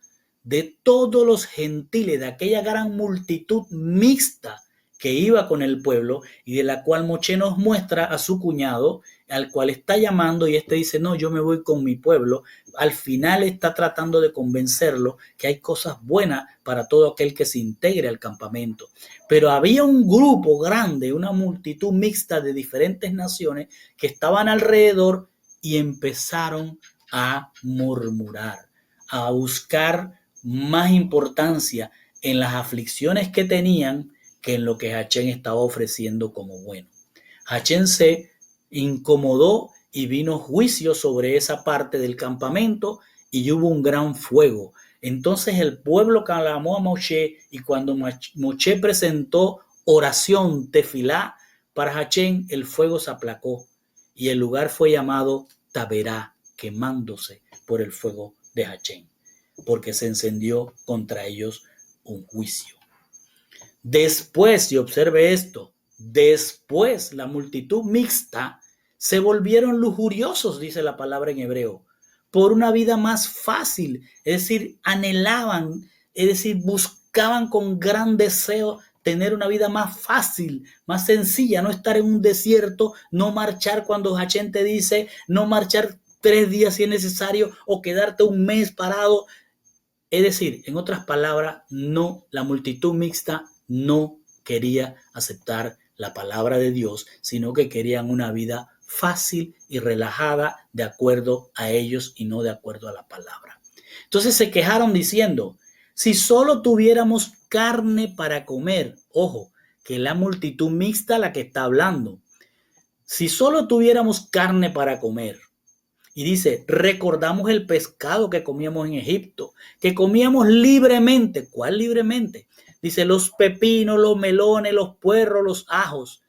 de todos los gentiles, de aquella gran multitud mixta que iba con el pueblo y de la cual Moshe nos muestra a su cuñado, al cual está llamando y este dice, no, yo me voy con mi pueblo. Al final está tratando de convencerlo que hay cosas buenas para todo aquel que se integre al campamento. Pero había un grupo grande, una multitud mixta de diferentes naciones que estaban alrededor y empezaron a murmurar, a buscar más importancia en las aflicciones que tenían que en lo que Hachén estaba ofreciendo como bueno. Hachén se incomodó y vino juicio sobre esa parte del campamento y hubo un gran fuego. Entonces el pueblo clamó a Moshe y cuando Moshe presentó oración tefilá para Hachén, el fuego se aplacó y el lugar fue llamado Taberá, quemándose por el fuego de Hachén, porque se encendió contra ellos un juicio. Después, y observe esto, después la multitud mixta Se volvieron lujuriosos, dice la palabra en hebreo, por una vida más fácil, es decir, anhelaban, es decir, buscaban con gran deseo tener una vida más fácil, más sencilla, no estar en un desierto, no marchar cuando Hachén te dice, no marchar 3 días si es necesario o quedarte un mes parado. Es decir, en otras palabras, no, la multitud mixta no quería aceptar la palabra de Dios, sino que querían una vida fácil y relajada de acuerdo a ellos y no de acuerdo a la palabra. Entonces se quejaron diciendo, si solo tuviéramos carne para comer, ojo, que es la multitud mixta la que está hablando, si solo tuviéramos carne para comer. Y dice, recordamos el pescado que comíamos en Egipto, que comíamos libremente. ¿Cuál libremente? Dice, los pepinos, los melones, los puerros, los ajos.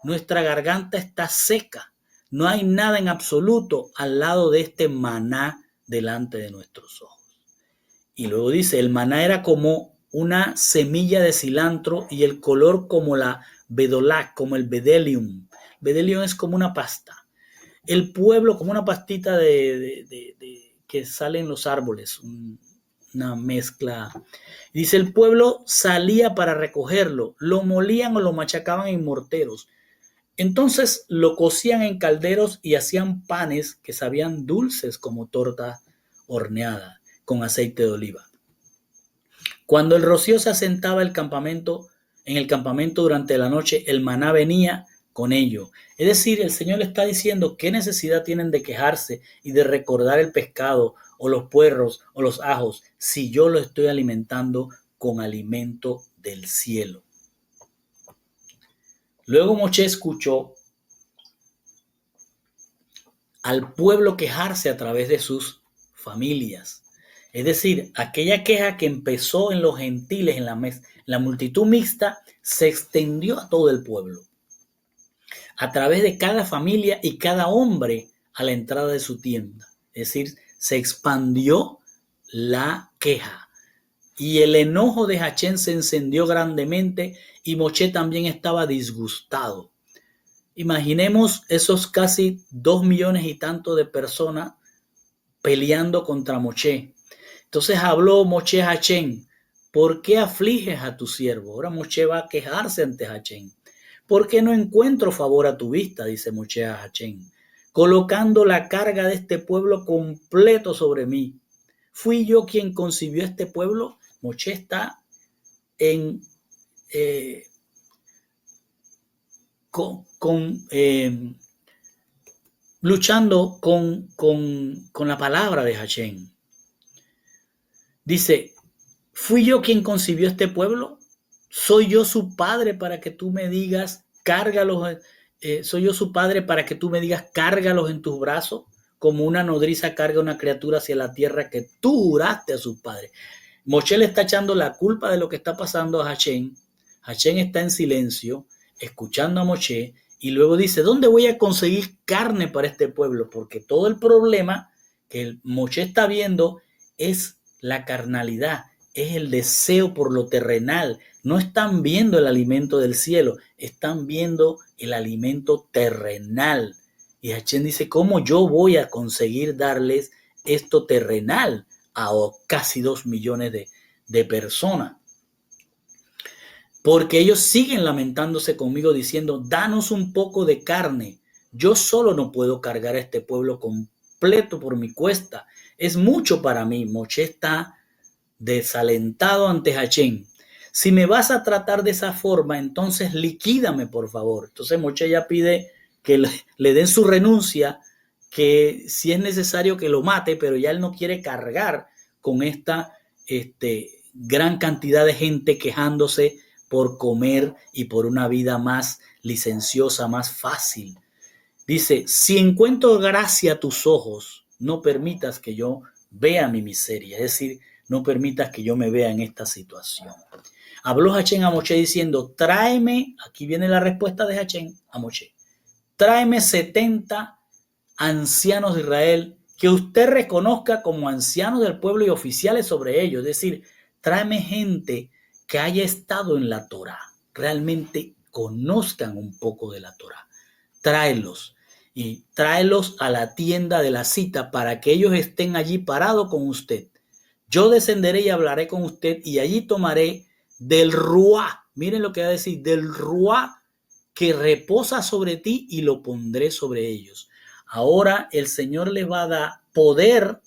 Nuestra garganta está seca. No hay nada en absoluto al lado de este maná delante de nuestros ojos. Y luego dice, el maná era como una semilla de cilantro y el color como la bedolac, como el bedelium. Bedelium es como una pasta. El pueblo, como una pastita que sale en los árboles, una mezcla. Dice, el pueblo salía para recogerlo, lo molían o lo machacaban en morteros. Entonces lo cocían en calderos y hacían panes que sabían dulces como torta horneada con aceite de oliva. Cuando el rocío se asentaba en el campamento durante la noche, el maná venía con ello. Es decir, el Señor le está diciendo qué necesidad tienen de quejarse y de recordar el pescado o los puerros o los ajos si yo lo estoy alimentando con alimento del cielo. Luego Moisés escuchó al pueblo quejarse a través de sus familias. Es decir, aquella queja que empezó en los gentiles, en la multitud mixta, se extendió a todo el pueblo. A través de cada familia y cada hombre a la entrada de su tienda. Es decir, se expandió la queja. Y el enojo de Hachén se encendió grandemente y Moisé también estaba disgustado. Imaginemos esos casi 2 millones y tanto de personas peleando contra Moisés. Entonces habló Moisés a Hachén, ¿por qué afliges a tu siervo? Ahora Moisés va a quejarse ante Hachén. ¿Por qué no encuentro favor a tu vista? Dice Moisés a Hachén, colocando la carga de este pueblo completo sobre mí. ¿Fui yo quien concibió este pueblo? Moisés está en luchando con la palabra de Hachén. Dice, ¿fui yo quien concibió este pueblo? ¿Soy yo su padre para que tú me digas, cárgalos? ¿Soy yo su padre para que tú me digas, cárgalos en tus brazos? Como una nodriza carga una criatura hacia la tierra que tú juraste a sus padres. Moisés le está echando la culpa de lo que está pasando a Hachén. Hachén está en silencio, escuchando a Moisés, y luego dice, ¿dónde voy a conseguir carne para este pueblo? Porque todo el problema que Moisés está viendo es la carnalidad, es el deseo por lo terrenal. No están viendo el alimento del cielo, están viendo el alimento terrenal. Y Hachén dice, ¿cómo yo voy a conseguir darles esto terrenal a casi 2 millones de personas? Porque ellos siguen lamentándose conmigo diciendo, danos un poco de carne. Yo solo no puedo cargar a este pueblo completo por mi cuesta. Es mucho para mí. Moisés está desalentado ante Hachén. Si me vas a tratar de esa forma, entonces liquídame, por favor. Entonces Moisés ya pide que le den su renuncia, que si es necesario que lo mate, pero ya él no quiere cargar con esta gran cantidad de gente quejándose por comer y por una vida más licenciosa, más fácil. Dice, si encuentro gracia a tus ojos, no permitas que yo vea mi miseria, es decir, no permitas que yo me vea en esta situación. Habló Hachén a Moisés diciendo, tráeme, aquí viene la respuesta de Hachén a Moisés, tráeme 70 ancianos de Israel que usted reconozca como ancianos del pueblo y oficiales sobre ellos, es decir, tráeme gente que haya estado en la Torá, realmente conozcan un poco de la Torá, tráelos. y tráelos a la tienda de la cita para que ellos estén allí parados con usted. Yo descenderé y hablaré con usted y allí tomaré del ruá, miren lo que va a decir, del ruá que reposa sobre ti y lo pondré sobre ellos. Ahora el Señor les va a dar poder,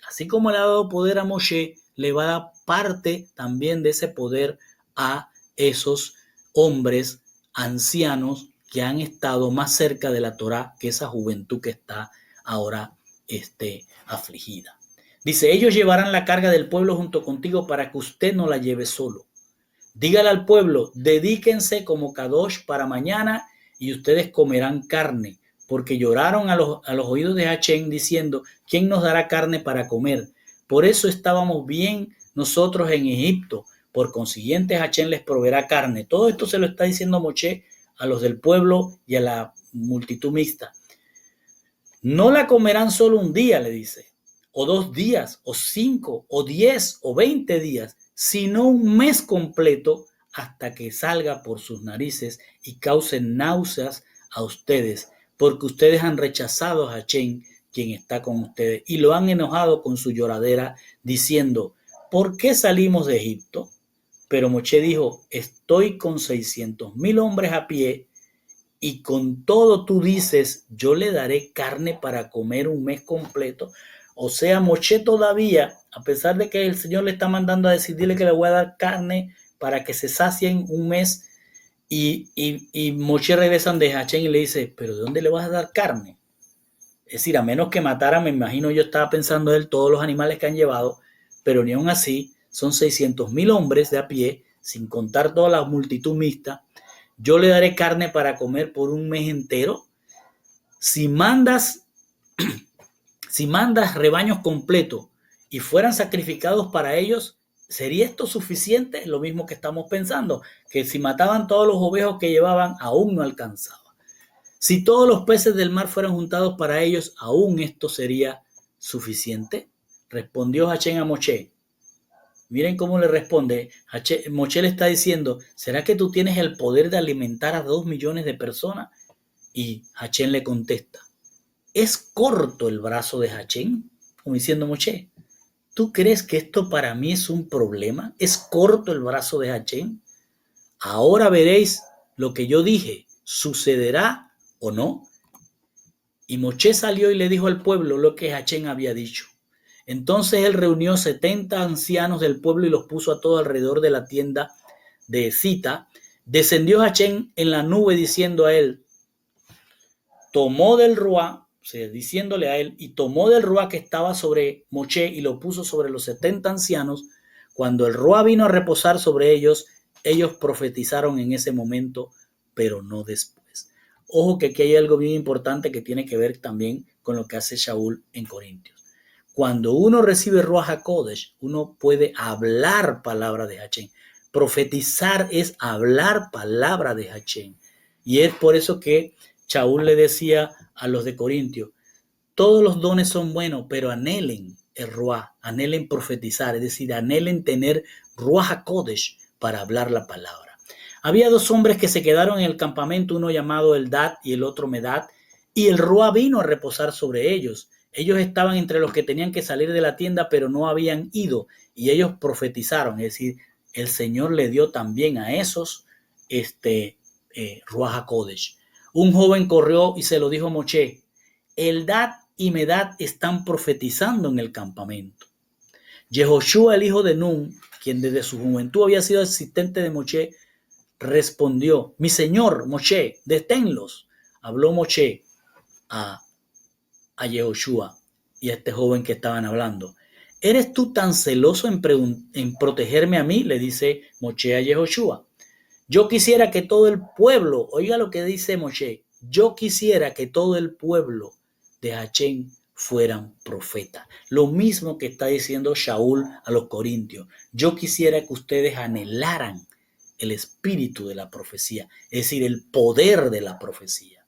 así como le ha dado poder a Moshe, le va a dar parte también de ese poder a esos hombres ancianos que han estado más cerca de la Torá que esa juventud que está ahora afligida. Dice, ellos llevarán la carga del pueblo junto contigo para que usted no la lleve solo. Dígale al pueblo, dedíquense como Kadosh para mañana y ustedes comerán carne, porque lloraron a los oídos de Hachén diciendo, ¿quién nos dará carne para comer? Por eso estábamos bien nosotros en Egipto. Por consiguiente, Hachén les proveerá carne. Todo esto se lo está diciendo Moshe a los del pueblo y a la multitud mixta. No la comerán solo un día, le dice, o 2 días, o 5, o 10, o 20 días, sino un mes completo hasta que salga por sus narices y cause náuseas a ustedes, porque ustedes han rechazado a Hachén, quien está con ustedes, y lo han enojado con su lloradera, diciendo, ¿por qué salimos de Egipto? Pero Moshe dijo, estoy con 600,000 hombres a pie, y con todo tú dices, yo le daré carne para comer un mes completo. O sea, Moshe todavía, a pesar de que el Señor le está mandando a decidirle que le voy a dar carne para que se sacien un mes, y Moshe regresa de Hachén y le dice, pero ¿de dónde le vas a dar carne? Es decir, a menos que mataran, me imagino yo estaba pensando él, todos los animales que han llevado, pero ni aún así, son 600,000 hombres de a pie, sin contar toda la multitud mixta. Yo le daré carne para comer por un mes entero. Si mandas rebaños completos y fueran sacrificados para ellos, ¿sería esto suficiente? Lo mismo que estamos pensando, que si mataban todos los ovejos que llevaban, aún no alcanzaba. Si todos los peces del mar fueran juntados para ellos, ¿aún esto sería suficiente? Respondió Hachén a Moshe. Miren cómo le responde. Moshe le está diciendo, ¿será que tú tienes el poder de alimentar a 2 millones de personas? Y Hachén le contesta, ¿es corto el brazo de Hachén? Como diciendo, Moshe, ¿tú crees que esto para mí es un problema? ¿Es corto el brazo de Hachén? Ahora veréis lo que yo dije, ¿sucederá o no? Y Moshe salió y le dijo al pueblo lo que Hachén había dicho. Entonces él reunió 70 ancianos del pueblo y los puso a todo alrededor de la tienda de cita. Descendió Hachén en la nube diciendo a él, tomó del ruá, o sea, diciéndole a él, y tomó del ruá que estaba sobre Moshe y lo puso sobre los 70 ancianos. Cuando el ruá vino a reposar sobre ellos, ellos profetizaron en ese momento, pero no después. Ojo que aquí hay algo bien importante que tiene que ver también con lo que hace Shaul en Corintios. Cuando uno recibe Ruach HaKodesh, uno puede hablar palabra de Hachén. Profetizar es hablar palabra de Hachén. Y es por eso que Shaul le decía a los de Corintios, todos los dones son buenos, pero anhelen el Ruach, anhelen profetizar, es decir, anhelen tener Ruach HaKodesh para hablar la palabra. Había 2 hombres que se quedaron en el campamento, uno llamado Eldad y el otro Medad, y el Ruach vino a reposar sobre ellos. Ellos estaban entre los que tenían que salir de la tienda, pero no habían ido, y ellos profetizaron, es decir, el Señor le dio también a esos Ruach HaKodesh. Un joven corrió y se lo dijo a Moshe, Eldad y Medad están profetizando en el campamento. Yehoshua, el hijo de Nun, quien desde su juventud había sido asistente de Moshe, respondió, mi señor Moshe, deténlos. Habló Moshe a Yehoshua y a este joven que estaban hablando. ¿Eres tú tan celoso en protegerme a mí? Le dice Moshe a Yehoshua. Yo quisiera que todo el pueblo, oiga lo que dice Moshe, yo quisiera que todo el pueblo de Hachén fueran profetas. Lo mismo que está diciendo Shaul a los corintios. Yo quisiera que ustedes anhelaran el espíritu de la profecía, es decir, el poder de la profecía.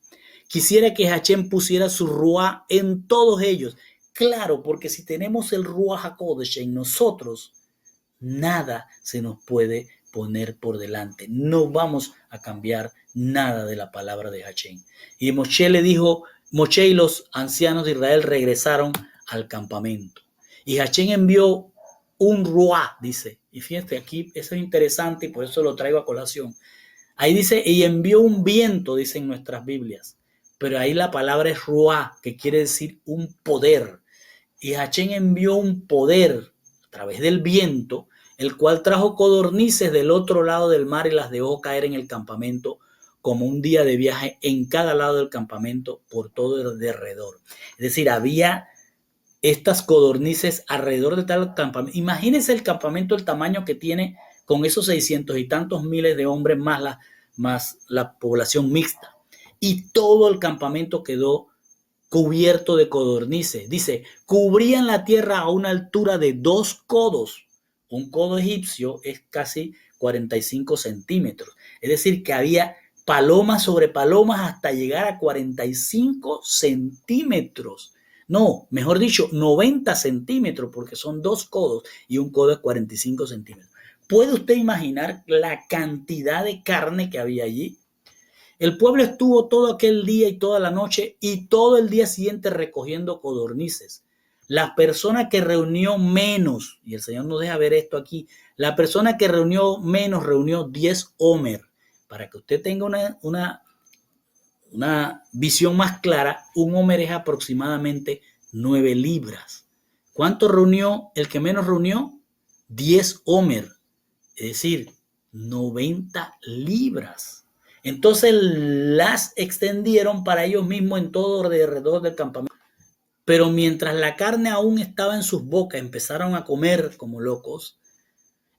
Quisiera que Hachén pusiera su ruá en todos ellos. Claro, porque si tenemos el Ruach HaKodesh en nosotros, nada se nos puede poner por delante. No vamos a cambiar nada de la palabra de Hachén. Y Moshe le dijo, Moshe y los ancianos de Israel regresaron al campamento. Y Hachén envió un ruá, dice. Y fíjate, aquí eso es interesante y por eso lo traigo a colación. Ahí dice, y envió un viento, dicen nuestras Biblias. Pero ahí la palabra es ruá, que quiere decir un poder. Y Hachén envió un poder a través del viento, el cual trajo codornices del otro lado del mar y las dejó caer en el campamento como un día de viaje en cada lado del campamento por todo el derredor. Es decir, había estas codornices alrededor de tal campamento. Imagínense el campamento, el tamaño que tiene con esos 600 y tantos miles de hombres más la población mixta. Y todo el campamento quedó cubierto de codornices. Dice, cubrían la tierra a una altura de 2 codos. Un codo egipcio es casi 45 centímetros. Es decir, que había palomas sobre palomas hasta llegar a 45 centímetros. No, mejor dicho, 90 centímetros, porque son 2 codos y un codo es 45 centímetros. ¿Puede usted imaginar la cantidad de carne que había allí? El pueblo estuvo todo aquel día y toda la noche y todo el día siguiente recogiendo codornices. La persona que reunió menos, y el Señor nos deja ver esto aquí, la persona que reunió menos reunió 10 homer. Para que usted tenga una visión más clara, un homer es aproximadamente 9 libras. ¿Cuánto reunió el que menos reunió? 10 homer, es decir, 90 libras. Entonces las extendieron para ellos mismos en todo alrededor del campamento. Pero mientras la carne aún estaba en sus bocas, empezaron a comer como locos.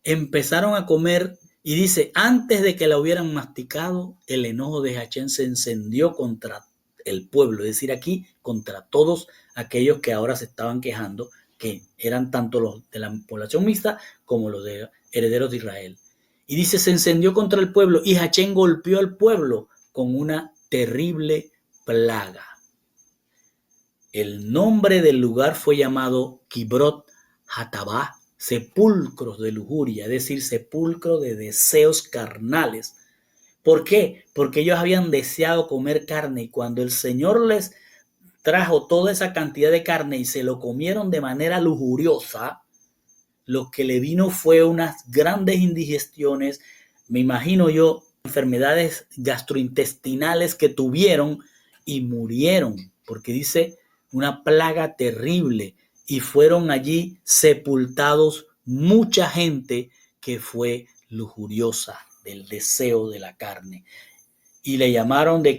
Empezaron a comer y dice, antes de que la hubieran masticado, el enojo de Hachén se encendió contra el pueblo, es decir, aquí contra todos aquellos que ahora se estaban quejando, que eran tanto los de la población mixta como los de herederos de Israel. Y dice, se encendió contra el pueblo y Hachén golpeó al pueblo con una terrible plaga. El nombre del lugar fue llamado Kibrot Hatabá, sepulcros de lujuria, es decir, sepulcro de deseos carnales. ¿Por qué? Porque ellos habían deseado comer carne y cuando el Señor les trajo toda esa cantidad de carne y se lo comieron de manera lujuriosa, lo que le vino fue unas grandes indigestiones, me imagino yo, enfermedades gastrointestinales que tuvieron y murieron, porque dice una plaga terrible y fueron allí sepultados mucha gente que fue lujuriosa del deseo de la carne. Y le llamaron de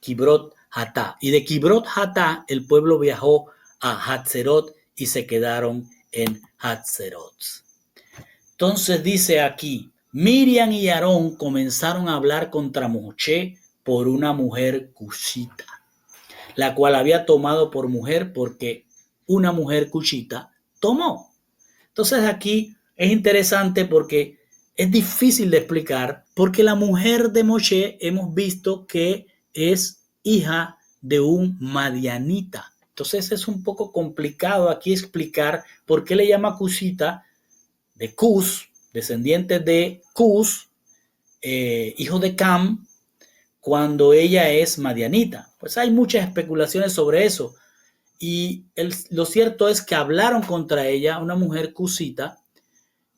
Kibrot Hatá. Y de Kibrot Hatá el pueblo viajó a Hatzerot y se quedaron en Hatzerot. Entonces dice aquí, Miriam y Aarón comenzaron a hablar contra Moshe por una mujer cushita, la cual había tomado por mujer porque una mujer cushita tomó. Entonces aquí es interesante porque es difícil de explicar porque la mujer de Moshe hemos visto que es hija de un madianita. Entonces es un poco complicado aquí explicar por qué le llama cushita de Cus, descendientes de Cus, hijo de Cam, cuando ella es madianita. Pues hay muchas especulaciones sobre eso. Y lo cierto es que hablaron contra ella, una mujer cusita,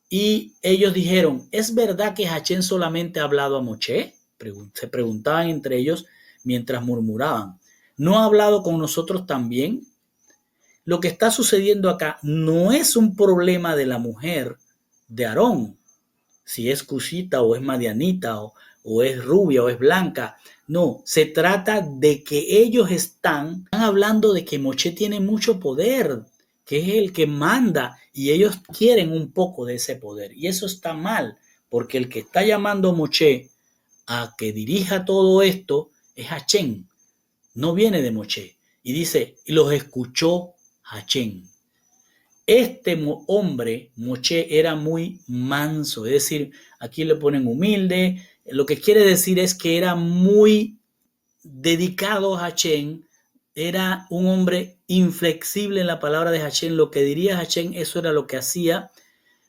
y ellos dijeron, ¿es verdad que Hachén solamente ha hablado a Moshe? Se preguntaban entre ellos mientras murmuraban. ¿No ha hablado con nosotros también? Lo que está sucediendo acá no es un problema de la mujer de Aarón, si es cusita o es madianita o es rubia o es blanca. No, se trata de que ellos están hablando de que Moshe tiene mucho poder, que es el que manda y ellos quieren un poco de ese poder. Y eso está mal, porque el que está llamando a Moshe a que dirija todo esto es Hachén, no viene de Moshe. Y dice, y los escuchó Hachén. Este hombre, Moshe, era muy manso, es decir, aquí le ponen humilde, lo que quiere decir es que era muy dedicado a Hachén, era un hombre inflexible en la palabra de Hachén, lo que diría Hachén, eso era lo que hacía,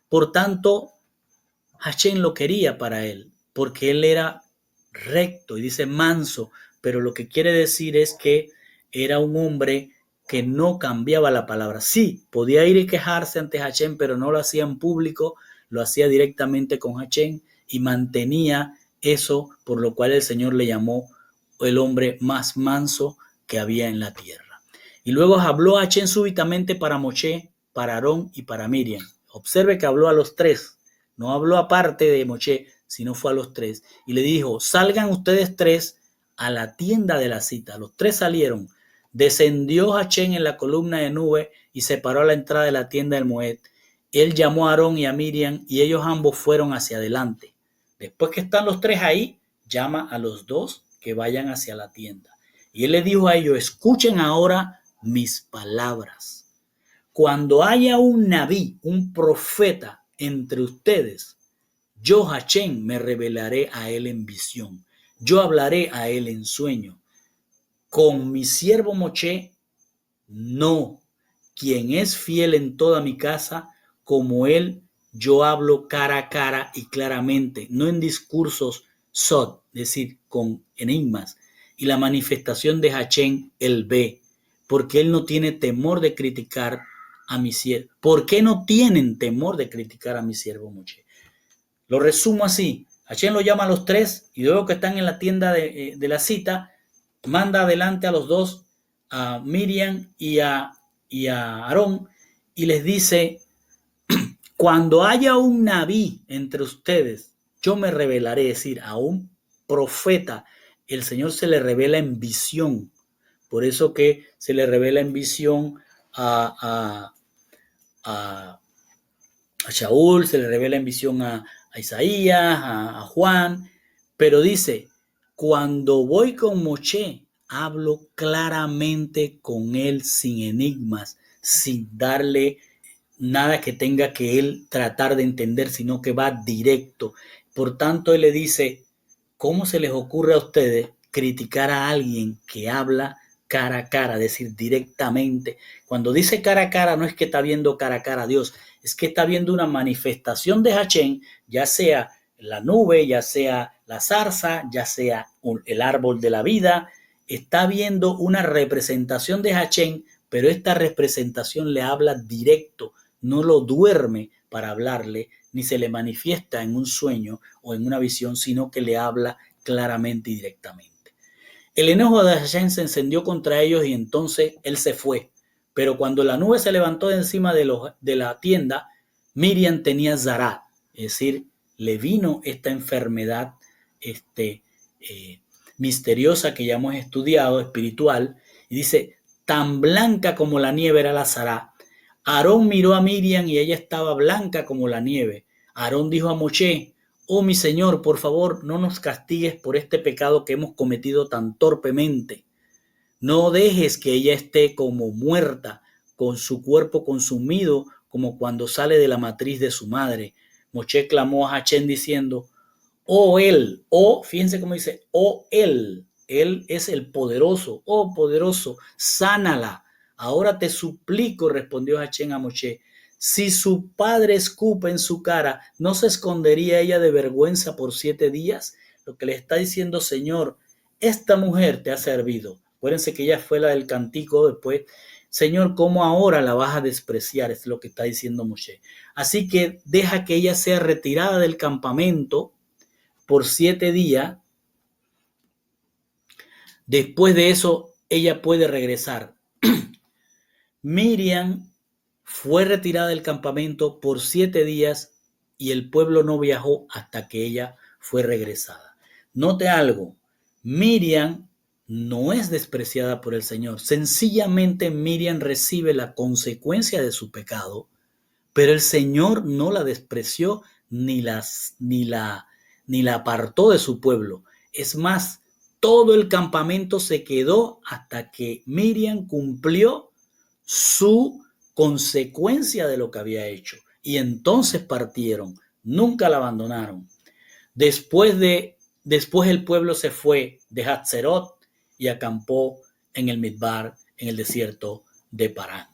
por tanto, Hachén lo quería para él, porque él era recto, y dice manso, pero lo que quiere decir es que era un hombre que no cambiaba la palabra. Sí, podía ir y quejarse ante Hashem, pero no lo hacía en público, lo hacía directamente con Hashem y mantenía eso, por lo cual el Señor le llamó el hombre más manso que había en la tierra. Y luego habló Hashem súbitamente para Moshe, para Aarón y para Miriam. Observe que habló a los tres, no habló aparte de Moshe, sino fue a los tres. Y le dijo, salgan ustedes tres a la tienda de la cita. Los tres salieron. Descendió Hashem en la columna de nube y se paró a la entrada de la tienda del Moed. Él llamó a Aarón y a Miriam y ellos ambos fueron hacia adelante. Después que están los tres ahí, llama a los dos que vayan hacia la tienda. Y él les dijo a ellos, escuchen ahora mis palabras. Cuando haya un nabí, un profeta entre ustedes, yo, Hashem, me revelaré a él en visión. Yo hablaré a él en sueño. Con mi siervo Moshe, no. Quien es fiel en toda mi casa, como él, yo hablo cara a cara y claramente, no en discursos sod, es decir, con enigmas. Y la manifestación de Hashem, él ve, porque él no tiene temor de criticar a mi siervo. ¿Por qué no tienen temor de criticar a mi siervo Moshe? Lo resumo así. Hashem lo llama a los tres y luego que están en la tienda de la cita, manda adelante a los dos, a Miriam y a Aarón, y les dice, cuando haya un nabí entre ustedes, yo me revelaré, es decir, a un profeta, el Señor se le revela en visión. Por eso que se le revela en visión a Shaul, se le revela en visión a Isaías, a Juan, pero dice, cuando voy con Moshe, hablo claramente con él sin enigmas, sin darle nada que tenga que él tratar de entender, sino que va directo. Por tanto, él le dice, ¿cómo se les ocurre a ustedes criticar a alguien que habla cara a cara, es decir, directamente? Cuando dice cara a cara, no es que está viendo cara a cara a Dios, es que está viendo una manifestación de Hashem, ya sea la nube, ya sea la zarza, ya sea el árbol de la vida, está viendo una representación de Hashem, pero esta representación le habla directo, no lo duerme para hablarle, ni se le manifiesta en un sueño o en una visión, sino que le habla claramente y directamente. El enojo de Hashem se encendió contra ellos y entonces él se fue. Pero cuando la nube se levantó de encima de la tienda, Miriam tenía zarat, es decir, le vino esta enfermedad misteriosa que ya hemos estudiado, espiritual, y dice, tan blanca como la nieve era la zarat. Aarón miró a Miriam y ella estaba blanca como la nieve. Aarón dijo a Moshe, oh mi Señor, por favor, no nos castigues por este pecado que hemos cometido tan torpemente. No dejes que ella esté como muerta, con su cuerpo consumido, como cuando sale de la matriz de su madre. Moshe clamó a Hashem diciendo, oh él, fíjense cómo dice, oh él es el poderoso, oh poderoso, sánala. Ahora te suplico, respondió Hashem a Moshe, si su padre escupe en su cara, ¿no se escondería ella de vergüenza por 7 días? Lo que le está diciendo, Señor, esta mujer te ha servido. Acuérdense que ella fue la del cantico después. Señor, ¿cómo ahora la vas a despreciar? Es lo que está diciendo Moshe. Así que deja que ella sea retirada del campamento por 7 días. Después de eso, ella puede regresar. Miriam fue retirada del campamento por 7 días y el pueblo no viajó hasta que ella fue regresada. Note algo, Miriam no es despreciada por el Señor. Sencillamente Miriam recibe la consecuencia de su pecado, pero el Señor no la despreció ni la apartó de su pueblo. Es más, todo el campamento se quedó hasta que Miriam cumplió su consecuencia de lo que había hecho. Y entonces partieron, nunca la abandonaron. Después el pueblo se fue de Hatzerot y acampó en el Midbar, en el desierto de Parán.